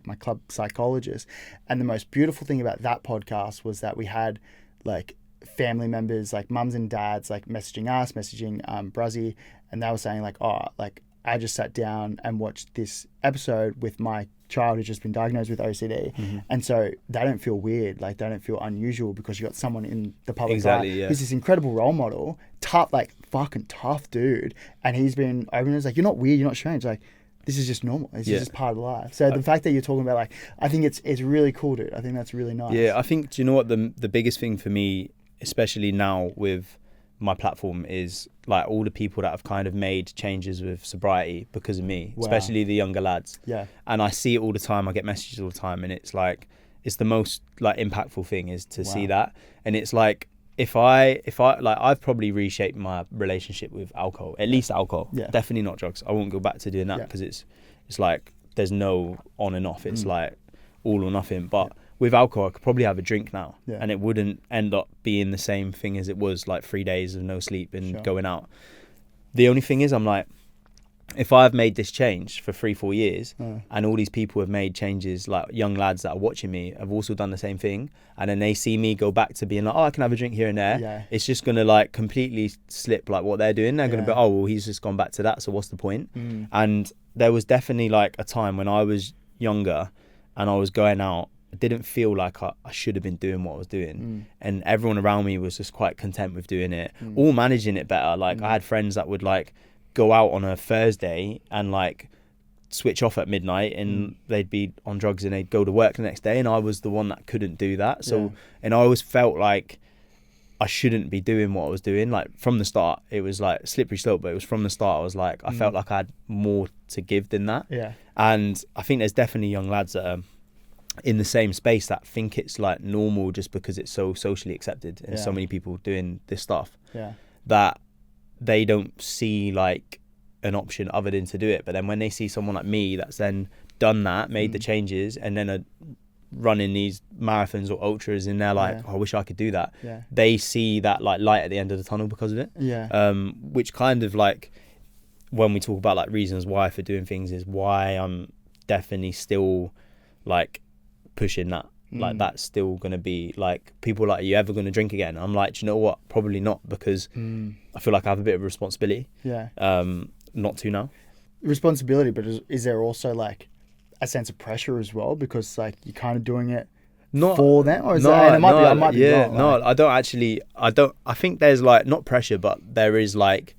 my club psychologist. And the most beautiful thing about that podcast was that we had like family members, like mums and dads, like messaging us, messaging Bruzzy, and they were saying like, oh, like I just sat down and watched this episode with my child who's just been diagnosed with OCD, and so they don't feel weird, like they don't feel unusual because you got someone in the public eye who's this incredible role model, tough, like fucking tough dude, and he's been open. It's like, you're not weird, you're not strange, like this is just normal. It's just part of life. So the fact that you're talking about, like, I think it's really cool, dude. I think that's really nice. Yeah, I think, do you know what the biggest thing for me, especially now with my platform, is like all the people that have kind of made changes with sobriety because of me, especially the younger lads. Yeah. And I see it all the time. I get messages all the time, and it's like, it's the most like impactful thing is to see that. And it's like, if I like, I've probably reshaped my relationship with alcohol, at least alcohol, definitely not drugs. I won't go back to doing that because it's like, there's no on and off. It's like all or nothing. But with alcohol, I could probably have a drink now and it wouldn't end up being the same thing as it was, like 3 days of no sleep and going out. The only thing is, I'm like, if I've made this change for 3-4 years and all these people have made changes, like young lads that are watching me have also done the same thing, and then they see me go back to being like, oh, I can have a drink here and there, it's just gonna like completely slip like what they're doing. They're gonna be, oh well, he's just gone back to that, so what's the point? And there was definitely like a time when I was younger and I was going out, I didn't feel like I should have been doing what I was doing, and everyone around me was just quite content with doing it, all managing it better. Like I had friends that would like go out on a Thursday and like switch off at midnight, and they'd be on drugs and they'd go to work the next day, and I was the one that couldn't do that. So and I always felt like I shouldn't be doing what I was doing. Like from the start, it was like slippery slope, but it was from the start I was like, I felt like I had more to give than that. And I think there's definitely young lads that are in the same space that think it's like normal just because it's so socially accepted and so many people doing this stuff that they don't see like an option other than to do it. But then when they see someone like me that's then done that, made the changes, and then are running these marathons or ultras, and they're like, oh, I wish I could do that, they see that like light at the end of the tunnel because of it. Which kind of like, when we talk about like reasons why for doing things, is why I'm definitely still like pushing that. Like that's still gonna be like, people are like, are you ever gonna drink again? I'm like, do you know what, probably not, because I feel like I have a bit of a responsibility not to now. Responsibility, but is there also like a sense of pressure as well, because like you're kind of doing it for them, or is that, and I might be wrong, no, like, I think there's like not pressure, but there is like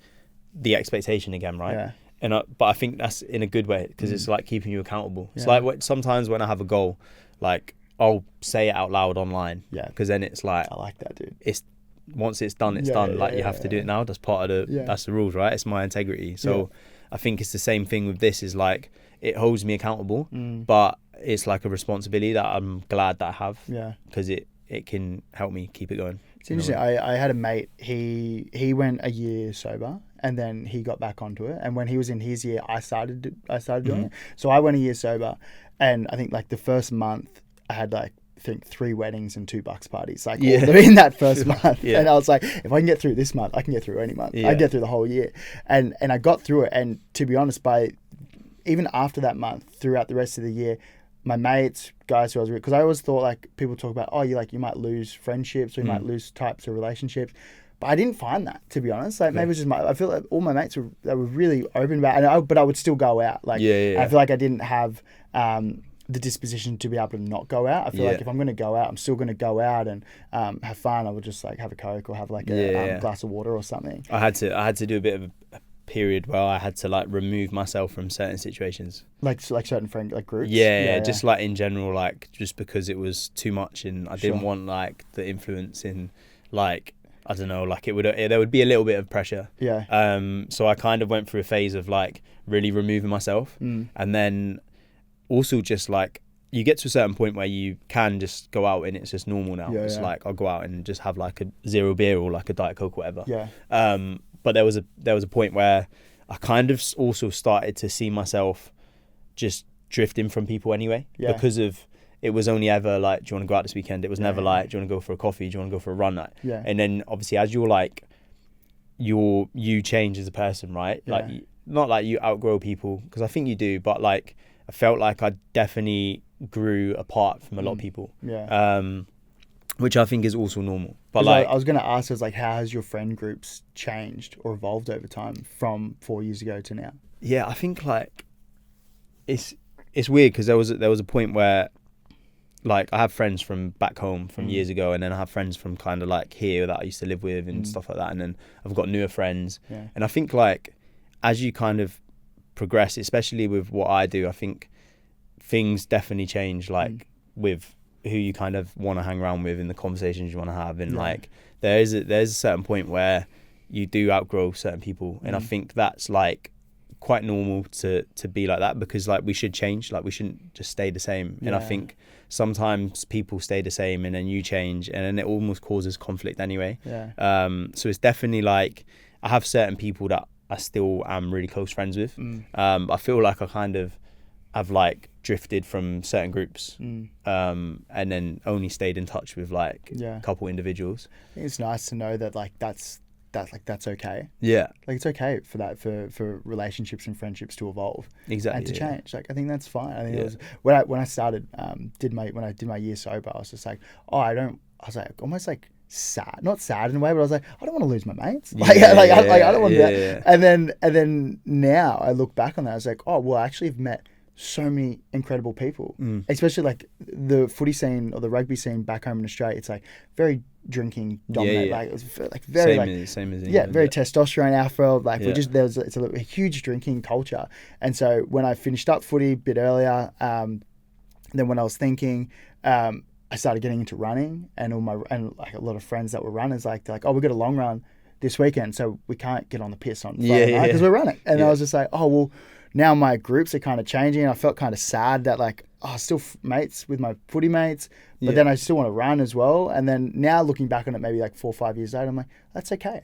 the expectation again, right? But I think that's in a good way, because it's like keeping you accountable. It's like sometimes when I have a goal, like I'll say it out loud online, because then it's like, I like that, dude. It's once it's done, it's done. Like you have to do it now. That's part of the that's the rules, right? It's my integrity. So I think it's the same thing with this. Is like, it holds me accountable, but it's like a responsibility that I'm glad that I have, because it can help me keep it going. It's interesting. I had a mate. He went a year sober, and then he got back onto it. And when he was in his year, I started doing it. So I went a year sober, and I think like the first month I had like, I think 3 weddings and 2 bucks parties, like all in that first month. And I was like, if I can get through this month, I can get through any month. I get through the whole year, and I got through it. And to be honest, by even after that month, throughout the rest of the year, my mates, guys who I was with, because I always thought like, people talk about, oh, you might lose friendships, or you might lose types of relationships, but I didn't find that, to be honest. Like maybe it's just I feel like all my mates were really open about it, but I would still go out. Like I feel like I didn't have the disposition to be able to not go out. I feel like if I'm going to go out, I'm still going to go out and have fun. I would just like have a Coke or have like a glass of water or something. I had to do a bit of a period where I had to like remove myself from certain situations, like certain friend like groups. Just like in general, like just because it was too much, and I didn't want like the influence in, like, I don't know, like there would be a little bit of pressure. So I kind of went through a phase of like really removing myself, and then also just like, you get to a certain point where you can just go out and it's just normal now. It's like, I'll go out and just have like a 0 beer or like a Diet Coke or whatever. But there was a point where I kind of also started to see myself just drifting from people anyway, because of, it was only ever like, do you want to go out this weekend? It was never like, do you want to go for a coffee? Do you want to go for a run? Like, and then obviously as you're like, you change as a person, right? Like, not like you outgrow people, because I think you do, but like, I felt like I definitely grew apart from a lot of people, which I think is also normal. But like, I was going to ask, is like, how has your friend groups changed or evolved over time from 4 years ago to now? Yeah, I think like it's it's weird because there was a point where, like, I have friends from back home from years ago, and then I have friends from kind of like here that I used to live with and stuff like that, and then I've got newer friends, and I think like as you kind of progress, especially with what I do, I think things definitely change, like with who you kind of want to hang around with and the conversations you want to have, and like there's a certain point where you do outgrow certain people, and I think that's like quite normal to be like that, because like we should change, like we shouldn't just stay the same. And I think sometimes people stay the same and then you change, and then it almost causes conflict anyway. So it's definitely like I have certain people that I still am really close friends with. I feel like I kind of have like drifted from certain groups, and then only stayed in touch with like a couple individuals. I think it's nice to know that like that's okay. Like it's okay for that, for relationships and friendships to evolve, exactly, and to change. Like I think that's fine. I think it was when I started when I did my year sober, I was just like, I was like almost like sad, not sad in a way, but I was like, I don't want to lose my mates. I don't want that. And then now I look back on that, I was like, oh well, I actually have met so many incredible people, especially like the footy scene or the rugby scene back home in Australia. It's like very drinking dominant, like it was like very same as England, very testosterone alpha, like it's a huge drinking culture. And so when I finished up footy a bit earlier, then when I was thinking, I started getting into running, and like a lot of friends that were runners, like they're like, oh, we got a long run this weekend, so we can't get on the piss on Friday night because we're running. And I was just like, oh well, now my groups are kind of changing. I felt kind of sad that like, still mates with my footy mates, but then I still want to run as well. And then now looking back on it, maybe like 4 or 5 years later, I'm like, that's okay.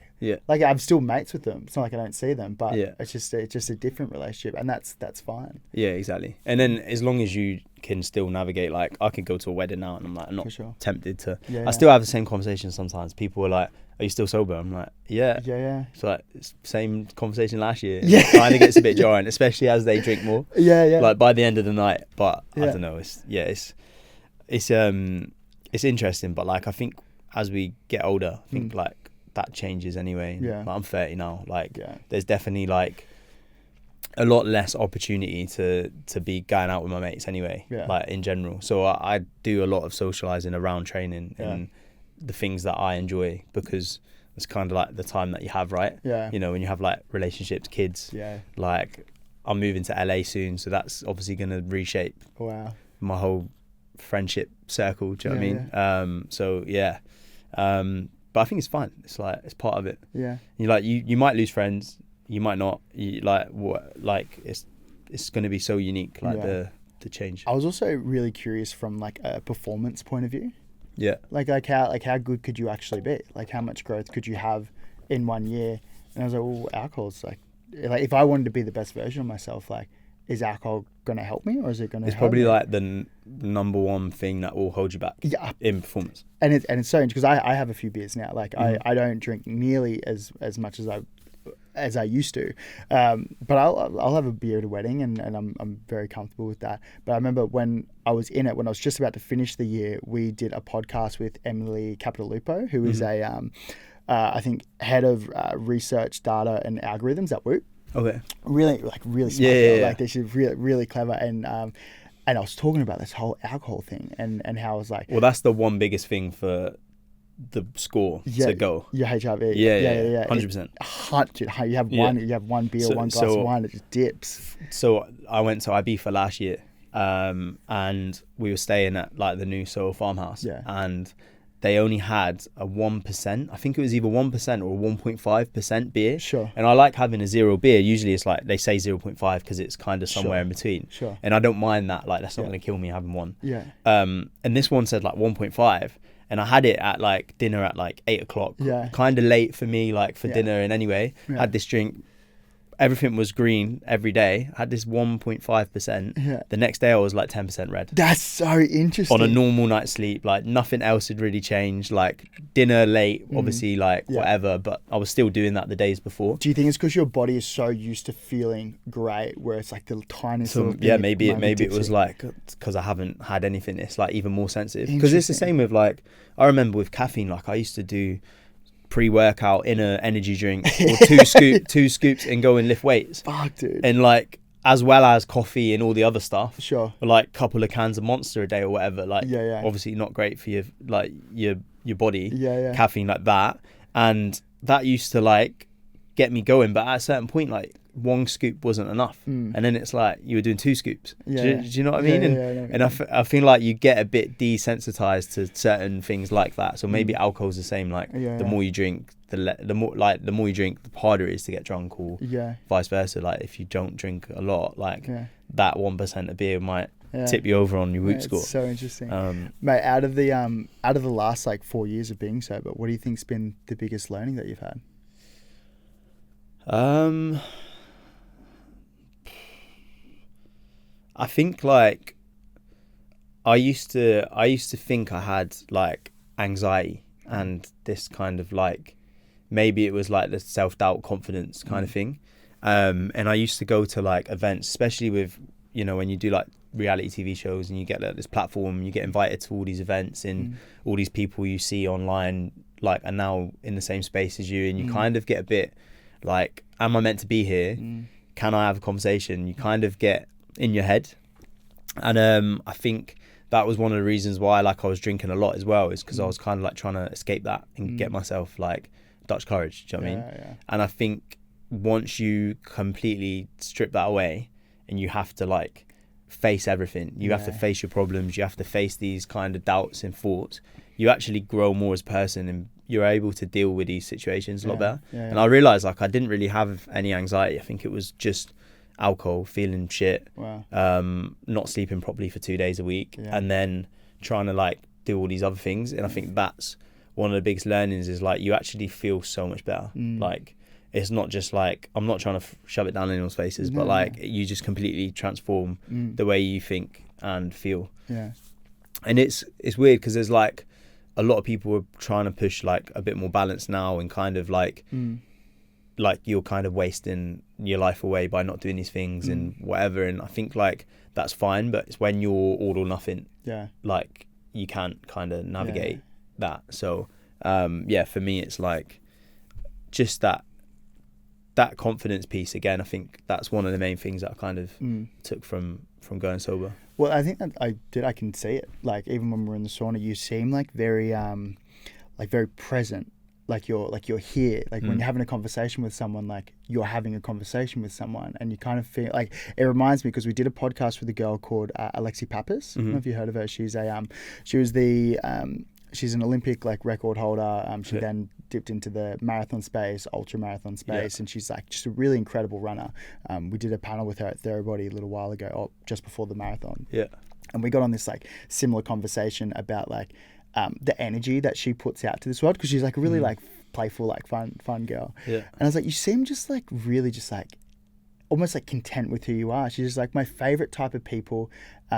Like I'm still mates with them. It's not like I don't see them, but it's just a different relationship, and that's fine. Yeah, exactly. And then as long as you can still navigate, like I could go to a wedding now and I'm like, I'm not tempted to. I still have the same conversation sometimes. People are like, are you still sober? I'm like, yeah. It's like same conversation last year. It kind of gets a bit jarring, especially as they drink more. Like by the end of the night. But I don't know. It's interesting. But like I think as we get older, I think like that changes anyway. Like, I'm 30 now. Like there's definitely like a lot less opportunity to be going out with my mates anyway. Like in general. So I do a lot of socializing around training and the things that I enjoy, because it's kind of like the time that you have, right? You know, when you have like relationships, kids. Like I'm moving to LA soon, so that's obviously going to reshape my whole friendship circle. Do you know what I mean? So but I think it's fine. It's like it's part of it. You like you might lose friends, you might not. You, like it's going to be so unique. Like the change. I was also really curious from like a performance point of view. Like how good could you actually be? Like how much growth could you have in 1 year? And I was like, well, alcohol's like if I wanted to be the best version of myself, like is alcohol going to help me, or is it going to? It's probably like the number one thing that will hold you back. In performance. And it's so interesting because I have a few beers now. Like I don't drink nearly as much as I used to, but I'll have a beer at a wedding, and I'm very comfortable with that. But I remember when I was just about to finish the year, we did a podcast with Emily Capitalupo, who is I think head of research, data, and algorithms at Whoop. Okay. Really smart girl. Like she's really clever, and I was talking about this whole alcohol thing and how I was like, well, that's the one biggest thing for the score to go. Your HRV. 100%. You have one beer, one glass of wine, it just dips. So I went to Ibiza last year, and we were staying at like the new Soho farmhouse, and they only had a 1%. I think it was either 1% or 1.5% beer. And I like having a zero beer. Usually it's like they say 0.5 because it's kind of somewhere in between. And I don't mind that. Like that's not going to kill me having one. And this one said like 1.5. And I had it at like dinner at like 8 o'clock. Kind of late for me, like for dinner. And anyway, had this drink. Everything was green every day. I had this 1.5%. The next day I was like 10% red. That's so interesting. On a normal night's sleep, like nothing else had really changed. Like dinner late, obviously, like whatever, but I was still doing that the days before. Do you think it's because your body is so used to feeling great, where it's like the tiniest little thing? Maybe it was like because I haven't had anything. It's like even more sensitive. Because it's the same with like, I remember with caffeine, like I used to do pre-workout in a energy drink or two scoops and go and lift weights. Fuck, dude. And like as well as coffee and all the other stuff. Sure. Or like a couple of cans of Monster a day or whatever. Like, obviously not great for your body. Caffeine like that. And that used to like get me going. But at a certain point, like, one scoop wasn't enough. And then it's like you were doing 2 scoops. Do you know what I mean? And I feel like you get a bit desensitized to certain things like that. So maybe alcohol's the same. Like the more you drink, the more you drink, the harder it is to get drunk, or vice versa. Like if you don't drink a lot, like that 1% of beer might tip you over on your Whoop score. It's so interesting. Mate, out of the last like 4 years of being sober, what do you think's been the biggest learning that you've had? I think like I used to think I had like anxiety and this kind of like, maybe it was like the self-doubt, confidence kind of thing. And I used to go to like events, especially with, you know, when you do like reality TV shows and you get like this platform, you get invited to all these events, and all these people you see online like are now in the same space as you, and you kind of get a bit like, am I meant to be here? Can I have a conversation? You kind of get in your head. And I think that was one of the reasons why like I was drinking a lot as well, is because I was kind of like trying to escape that and get myself like Dutch courage. Do you know what I mean? And I think once you completely strip that away and you have to like face everything, you have to face your problems, you have to face these kind of doubts and thoughts, you actually grow more as a person, and you're able to deal with these situations a lot better. And I realized like I didn't really have any anxiety. I think it was just alcohol, feeling shit, not sleeping properly for 2 days a week, and then trying to like do all these other things. And I think that's one of the biggest learnings, is like you actually feel so much better. Like it's not just like, I'm not trying to shove it down anyone's faces, but like you just completely transform the way you think and feel. And it's weird because there's like a lot of people are trying to push like a bit more balance now, and kind of like like you're kind of wasting your life away by not doing these things and whatever. And I think like that's fine, but it's when you're all or nothing, like you can't kind of navigate that. So for me it's like just that confidence piece again. I think that's one of the main things that I kind of took from going sober. Well, I think that I can see it. Like even when we're in the sauna, you seem like very present. Like you're here. Like when you're having a conversation with someone, like you're having a conversation with someone, and you kind of feel like, it reminds me, because we did a podcast with a girl called Alexi Pappas. I don't know if you heard of her. She's she's an Olympic like record holder. She then dipped into the marathon space, ultra marathon space, and she's like just a really incredible runner. We did a panel with her at Therabody a little while ago, or just before the marathon. And we got on this like similar conversation about like the energy that she puts out to this world, because she's like a really like playful, like fun girl. And I was like, you seem just like really just like almost like content with who you are. She's just like my favorite type of people.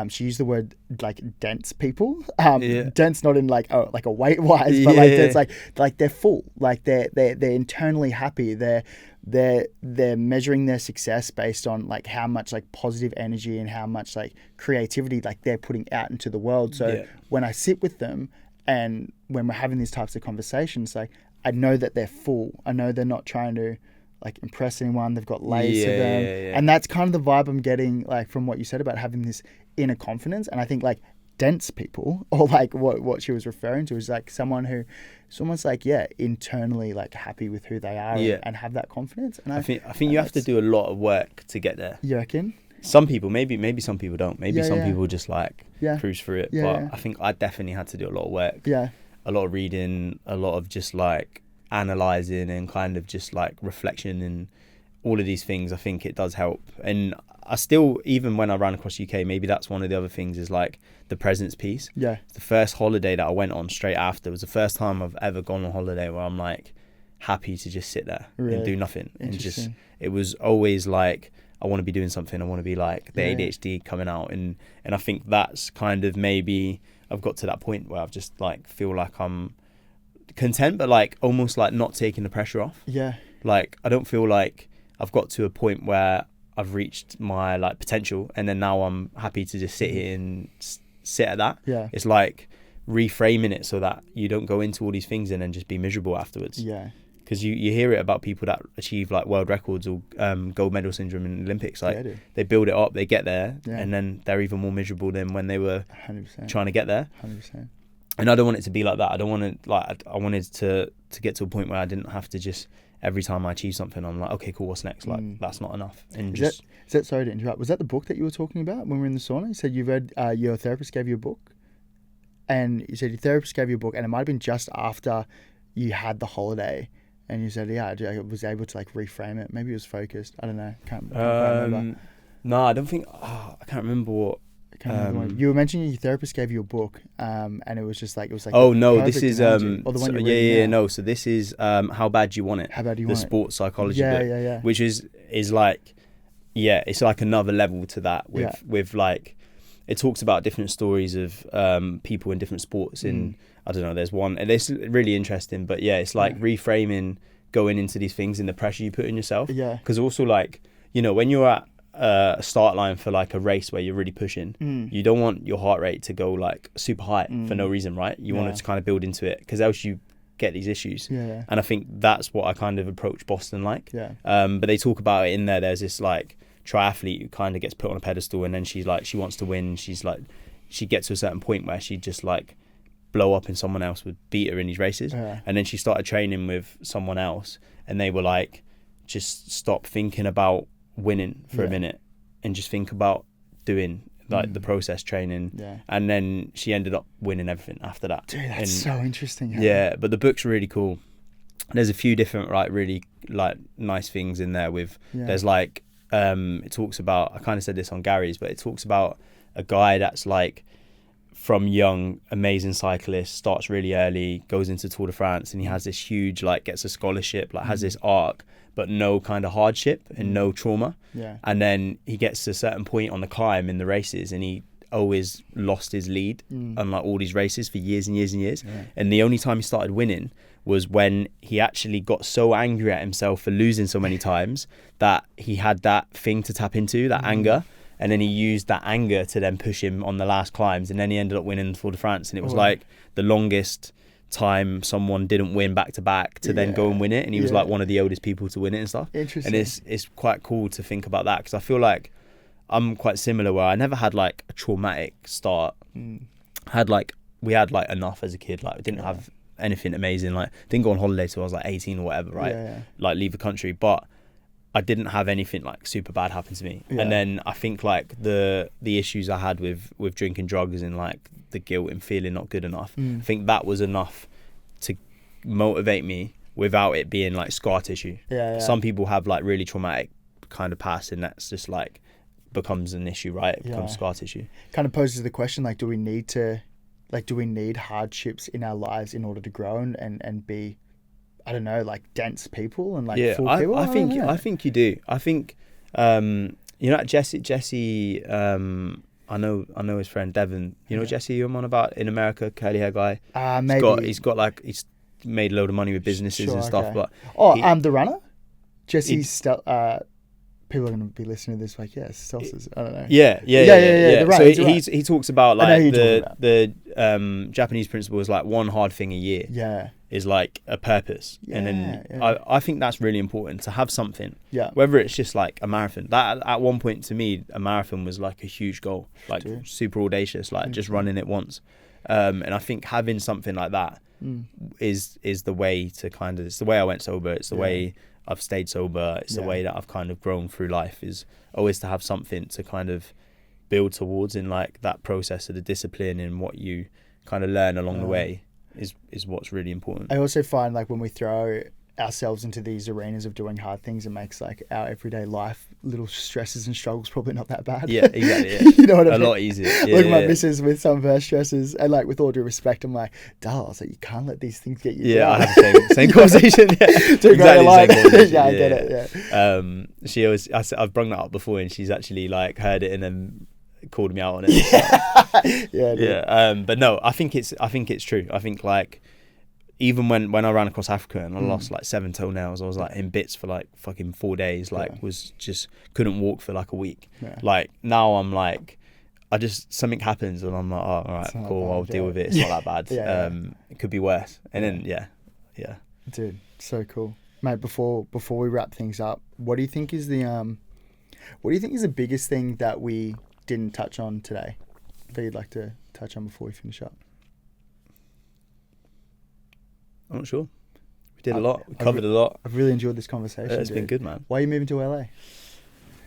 She used the word like dense people. Dense not in like a weight wise, but like it's like they're full, like they're internally happy. They're measuring their success based on like how much like positive energy and how much like creativity like they're putting out into the world. So when I sit with them and when we're having these types of conversations, like I know that they're full. I know they're not trying to like impress anyone. They've got layers to them. And that's kind of the vibe I'm getting like from what you said about having this inner confidence. And I think like dense people, or like what she was referring to, is like someone who is almost like internally like happy with who they are and have that confidence. And I think you have to do a lot of work to get there. You reckon? Some people maybe some people don't. Maybe some people just like cruise through it. But I think I definitely had to do a lot of work. A lot of reading, a lot of just like analysing and kind of just like reflection and all of these things. I think it does help. And I still, even when I ran across UK, maybe that's one of the other things, is like the presence piece. The first holiday that I went on straight after was the first time I've ever gone on holiday where I'm like happy to just sit there and do nothing. And just, it was always like, I want to be doing something. I want to be like the ADHD coming out. And I think that's kind of, maybe I've got to that point where I've just like feel like I'm content, but like almost like not taking the pressure off. Like I don't feel like I've got to a point where I've reached my like potential, and then now I'm happy to just sit here and sit at that. It's like reframing it so that you don't go into all these things and then just be miserable afterwards. because you hear it about people that achieve like world records or gold medal syndrome in the Olympics. Like they build it up, they get there, and then they're even more miserable than when they were 100%. trying to get there. 100%. And I don't want it to be like that. I don't want to I wanted to get to a point where I didn't have to just every time I achieve something, I'm like, okay, cool, what's next? Like that's not enough. And is that sorry to interrupt? Was that the book that you were talking about when we were in the sauna? You said you read your therapist gave you a book, and you said your therapist gave you a book, and it might have been just after you had the holiday. And you said, yeah, I was able to like reframe it. Maybe it was focused. I don't know. Can't quite remember. No, I don't think. I can't remember what. You were mentioning your therapist gave you a book, and it was just like Oh no, this is or the one you're reading now. no. So this is How Bad You Want It. How Bad You Want It. The sports psychology book. Yeah. Which is like, it's like another level to that with like, it talks about different stories of people in different sports. In I don't know, there's one, and it's really interesting. But it's like reframing going into these things and the pressure you put on yourself. Yeah. Because also like, when you're at a start line for like a race where you're really pushing, you don't want your heart rate to go like super high for no reason, right? You want it to kind of build into it, because else you get these issues. And I think that's what I kind of approach Boston like. But they talk about it in there. There's this like triathlete who kind of gets put on a pedestal, and then she's like, she wants to win. She's like, she gets to a certain point where she just like blow up and someone else would beat her in these races. And then she started training with someone else, and they were like, just stop thinking about winning for a minute and just think about doing like the process training. And then she ended up winning everything after that. Dude, that's so interesting. But the book's really cool. There's a few different like really like nice things in there with there's like it talks about, I kind of said this on Gary's, but it talks about a guy that's like from young, amazing cyclist, starts really early, goes into Tour de France, and he has this huge, like, gets a scholarship, like has this arc, but no kind of hardship and no trauma. And then he gets to a certain point on the climb in the races, and he always lost his lead on like all these races for years and years and years. And the only time he started winning was when he actually got so angry at himself for losing so many times that he had that thing to tap into, that anger. And then he used that anger to then push him on the last climbs. And then he ended up winning the Tour de France. And it was like the longest time someone didn't win back to back to then go and win it. And he was like one of the oldest people to win it and stuff. Interesting. And it's quite cool to think about that, because I feel like I'm quite similar, where I never had like a traumatic start. We had like enough as a kid. Like, we didn't have anything amazing. Like, didn't go on holiday till I was like 18 or whatever, right? Like, leave the country. But I didn't have anything like super bad happen to me. And then I think like the issues I had with drinking drugs and like the guilt and feeling not good enough, I think that was enough to motivate me without it being like scar tissue. Some people have like really traumatic kind of past, and that's just like becomes an issue, right? It becomes scar tissue. Kind of poses the question, like, do we need hardships in our lives in order to grow and be, I don't know, like dense people and like full people? I think you do. I think Jesse. I know his friend Devon. You know Jesse, I'm on about, in America, curly hair guy. Maybe he's made a load of money with businesses and stuff. Okay. But the runner, Jesse's people are going to be listening to this like, Celsius. I don't know. Yeah. Right, so he talks about like the Japanese principle is like one hard thing a year. Is like a purpose. And then I think that's really important to have something. Whether it's just like a marathon. That at one point to me, a marathon was like a huge goal, like super audacious, like just running it once. And I think having something like that is the way to kind of, it's the way I went sober. It's the way I've stayed sober. It's the way that I've kind of grown through life, is always to have something to kind of build towards in like that process of the discipline and what you kind of learn along the way is what's really important. I also find like when we throw ourselves into these arenas of doing hard things, it makes like our everyday life little stresses and struggles probably not that bad. Yeah, exactly. You know what I mean? A lot easier. Look at my missus with some of her stresses, and like with all due respect, I'm like, Dal, so you can't let these things get you down. I have the same conversation. Exactly the same conversation. I get it. She always, I've brought that up before, and she's actually like heard it and then called me out on it. But no, I think it's true. I think like even when I ran across Africa and I lost like 7 toenails, I was like in bits for like fucking 4 days, like was just couldn't walk for like a week. Like now I'm like, something happens and I'm like, oh, all right, cool, I'll deal with it. It's not that bad. It could be worse. And then Dude, so cool, mate. Before we wrap things up, what do you think is the biggest thing that we didn't touch on today that you'd like to touch on before we finish up? I'm not sure. We did a lot. We covered a lot. I've really enjoyed this conversation. It's been good, man. Why are you moving to LA?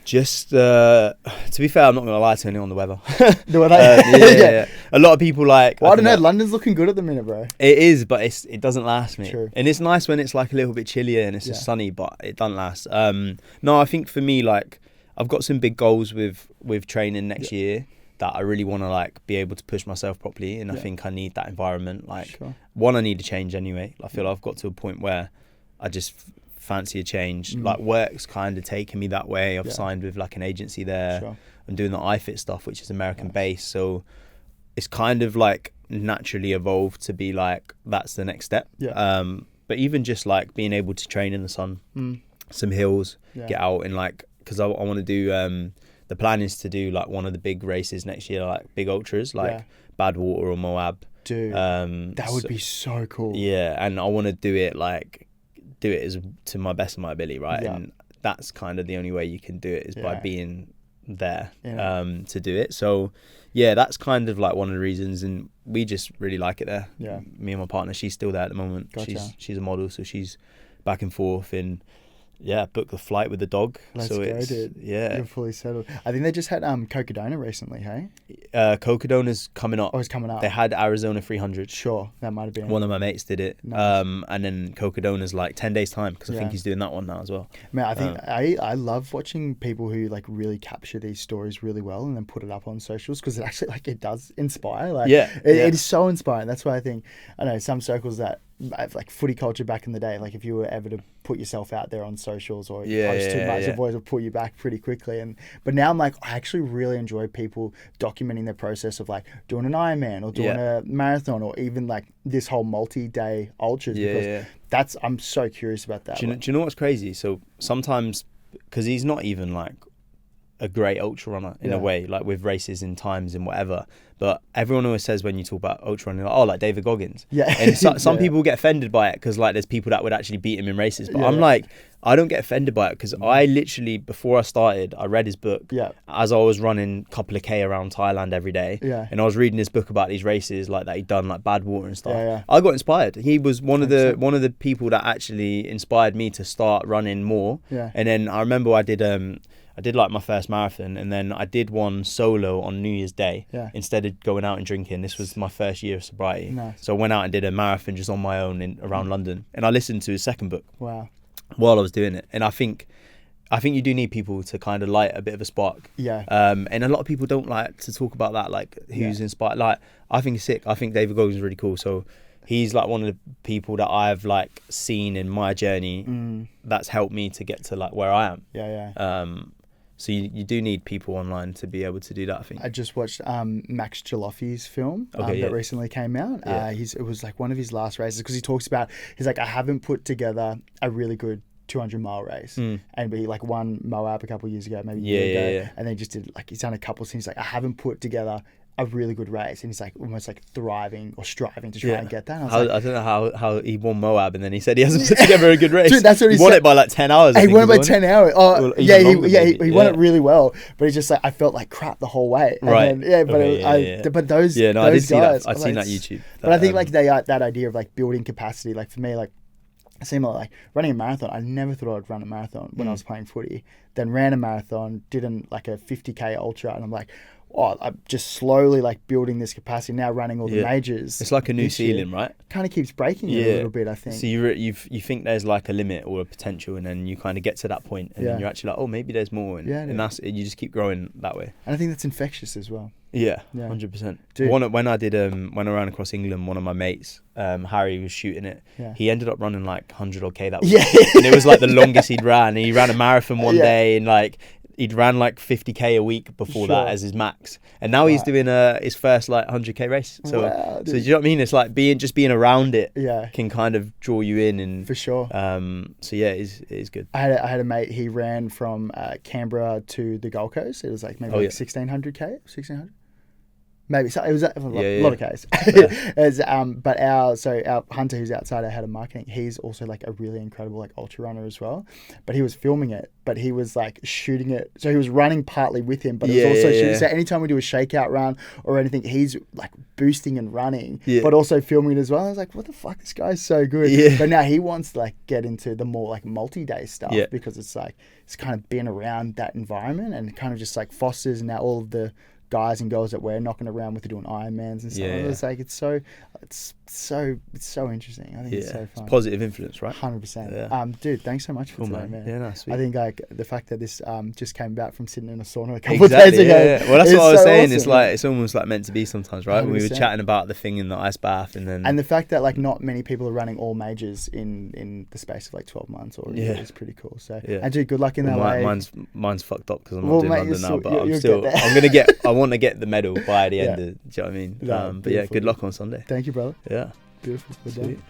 Just to be fair, I'm not going to lie to anyone on the weather. The weather? Yeah. A lot of people like... Well, I don't know. London's looking good at the minute, bro. It is, but it doesn't last, mate. True. And it's nice when it's like a little bit chillier and it's just sunny, but it doesn't last. No, I think for me, like, I've got some big goals with training next year that I really want to like be able to push myself properly, and I think I need that environment. Like, one, I need a change anyway. I feel I've got to a point where I just fancy a change. Like, work's kind of taking me that way. I've signed with like an agency there. I'm doing the iFit stuff, which is American based, so it's kind of like naturally evolved to be like that's the next step. But even just like being able to train in the sun, some hills, get out, and like, because I want to do the plan is to do like one of the big races next year, like big ultras, like Badwater or Moab. Dude, that would be so cool. Yeah, and I want to do it as to my best of my ability, right? And that's kind of the only way you can do it is by being there to do it. So yeah, that's kind of like one of the reasons, and we just really like it there. Me and my partner, she's still there at the moment. She's a model, so she's back and forth, and book the flight with the dog. Let's go, dude. Yeah, you're fully settled. I think they just had Cocodona recently, hey? Cocodona's coming up. Oh, it's coming up. They had Arizona 300. Sure, that might have been. One of my mates did it. Nice. And then Cocodona's like 10 days time, because I think he's doing that one now as well. Man, I think I love watching people who like really capture these stories really well and then put it up on socials, because it actually like it does inspire. Like it is so inspiring. That's why I think, I know some circles that have like footy culture back in the day, like if you were ever to put yourself out there on socials or post too much, the boys will pull you back pretty quickly. But now I'm like, I actually really enjoy people documenting their process of like doing an Ironman or doing a marathon, or even like this whole multi-day ultras, because I'm so curious about that. Do you know what's crazy? So sometimes, because he's not even like a great ultra runner in a way, like with races and times and whatever, but everyone always says when you talk about ultra running, like, oh, like David Goggins, and some people get offended by it because like there's people that would actually beat him in races, but I'm like, I don't get offended by it, because I literally, before I started, I read his book as I was running a couple of K around Thailand every day, and I was reading his book about these races like that he'd done, like Badwater and stuff. I got inspired. He was one of the people that actually inspired me to start running more. And then I remember I did like my first marathon, and then I did one solo on New Year's Day instead of going out and drinking. This was my first year of sobriety. So I went out and did a marathon just on my own around London, and I listened to his second book while I was doing it. And I think you do need people to kind of light a bit of a spark. And a lot of people don't like to talk about that, like who's inspired. Like, I think it's sick. I think David Goggins is really cool. So he's like one of the people that I've like seen in my journey that's helped me to get to like where I am. So you do need people online to be able to do that, I think. I just watched Max Jaloffi's film that recently came out. It was like one of his last races, because he talks about, he's like, I haven't put together a really good 200-mile race. And he like won Moab a couple of years ago, maybe a year ago. And then just did like, he's done a couple of things. Like, I haven't put together a really good race, and he's like almost like thriving or striving to try and get that. I don't know how he won Moab, and then he said he hasn't put together a good race. Dude, that's what he won it by like 10 hours. He won it by 10 hours. Oh, he won it really well, but he's just like, I felt like crap the whole way. And then, but those I did guys, see that. I'd seen that YouTube. But I think like that idea of like building capacity, like for me, like it seemed like running a marathon. I never thought I'd run a marathon when I was playing footy. Then ran a marathon, did like a 50k ultra, and I'm like, I'm just slowly like building this capacity now, running all the majors. It's like a new ceiling, right? Kind of keeps breaking it a little bit, I think. So you think there's like a limit or a potential, and then you kind of get to that point, and then you're actually like, oh, maybe there's more, and that's you just keep growing that way. And I think that's infectious as well. 100%. When I did when I ran across England, one of my mates, Harry, was shooting it. He ended up running like 100 odd K that week, and it was like the longest he'd ran. And he ran a marathon one day, and like he'd ran like 50k a week before that as his max, and now he's doing his first like 100k race. So do you know what I mean? It's like being around it can kind of draw you in, and for sure. So yeah, it is good. I had a mate. He ran from Canberra to the Gold Coast. It was like maybe 1600k, 1600. Maybe so. It was a lot of Ks. But our Hunter, who's outside our head of marketing, he's also like a really incredible like ultra runner as well. But he was filming it, but he was like shooting it. So he was running partly with him, but it was also shooting. So anytime we do a shakeout run or anything, he's like boosting and running, but also filming it as well. I was like, what the fuck? This guy's so good. Yeah. But now he wants to like get into the more like multi-day stuff because it's like it's kind of been around that environment and kind of just like fosters now all of the guys and girls that we're knocking around with are doing Ironmans and stuff. It's like it's so interesting. I think it's so fun. It's positive influence, right? 100%. Dude, thanks so much for today, man. Yeah, no, sweet. I think like the fact that this just came about from sitting in a sauna a couple of days ago. Yeah. Well, that's what I was saying. Awesome. It's like it's almost like meant to be sometimes, right? 100%. When we were chatting about the thing in the ice bath and the fact that like not many people are running all majors in the space of like 12 months or a year is pretty cool. So and dude, good luck in that way. Mine's fucked up because I'm not doing London now, but I want to get the medal by the end of, do you know what I mean? But yeah, good luck on Sunday. Thank you, brother. Yeah. Beautiful. We're done.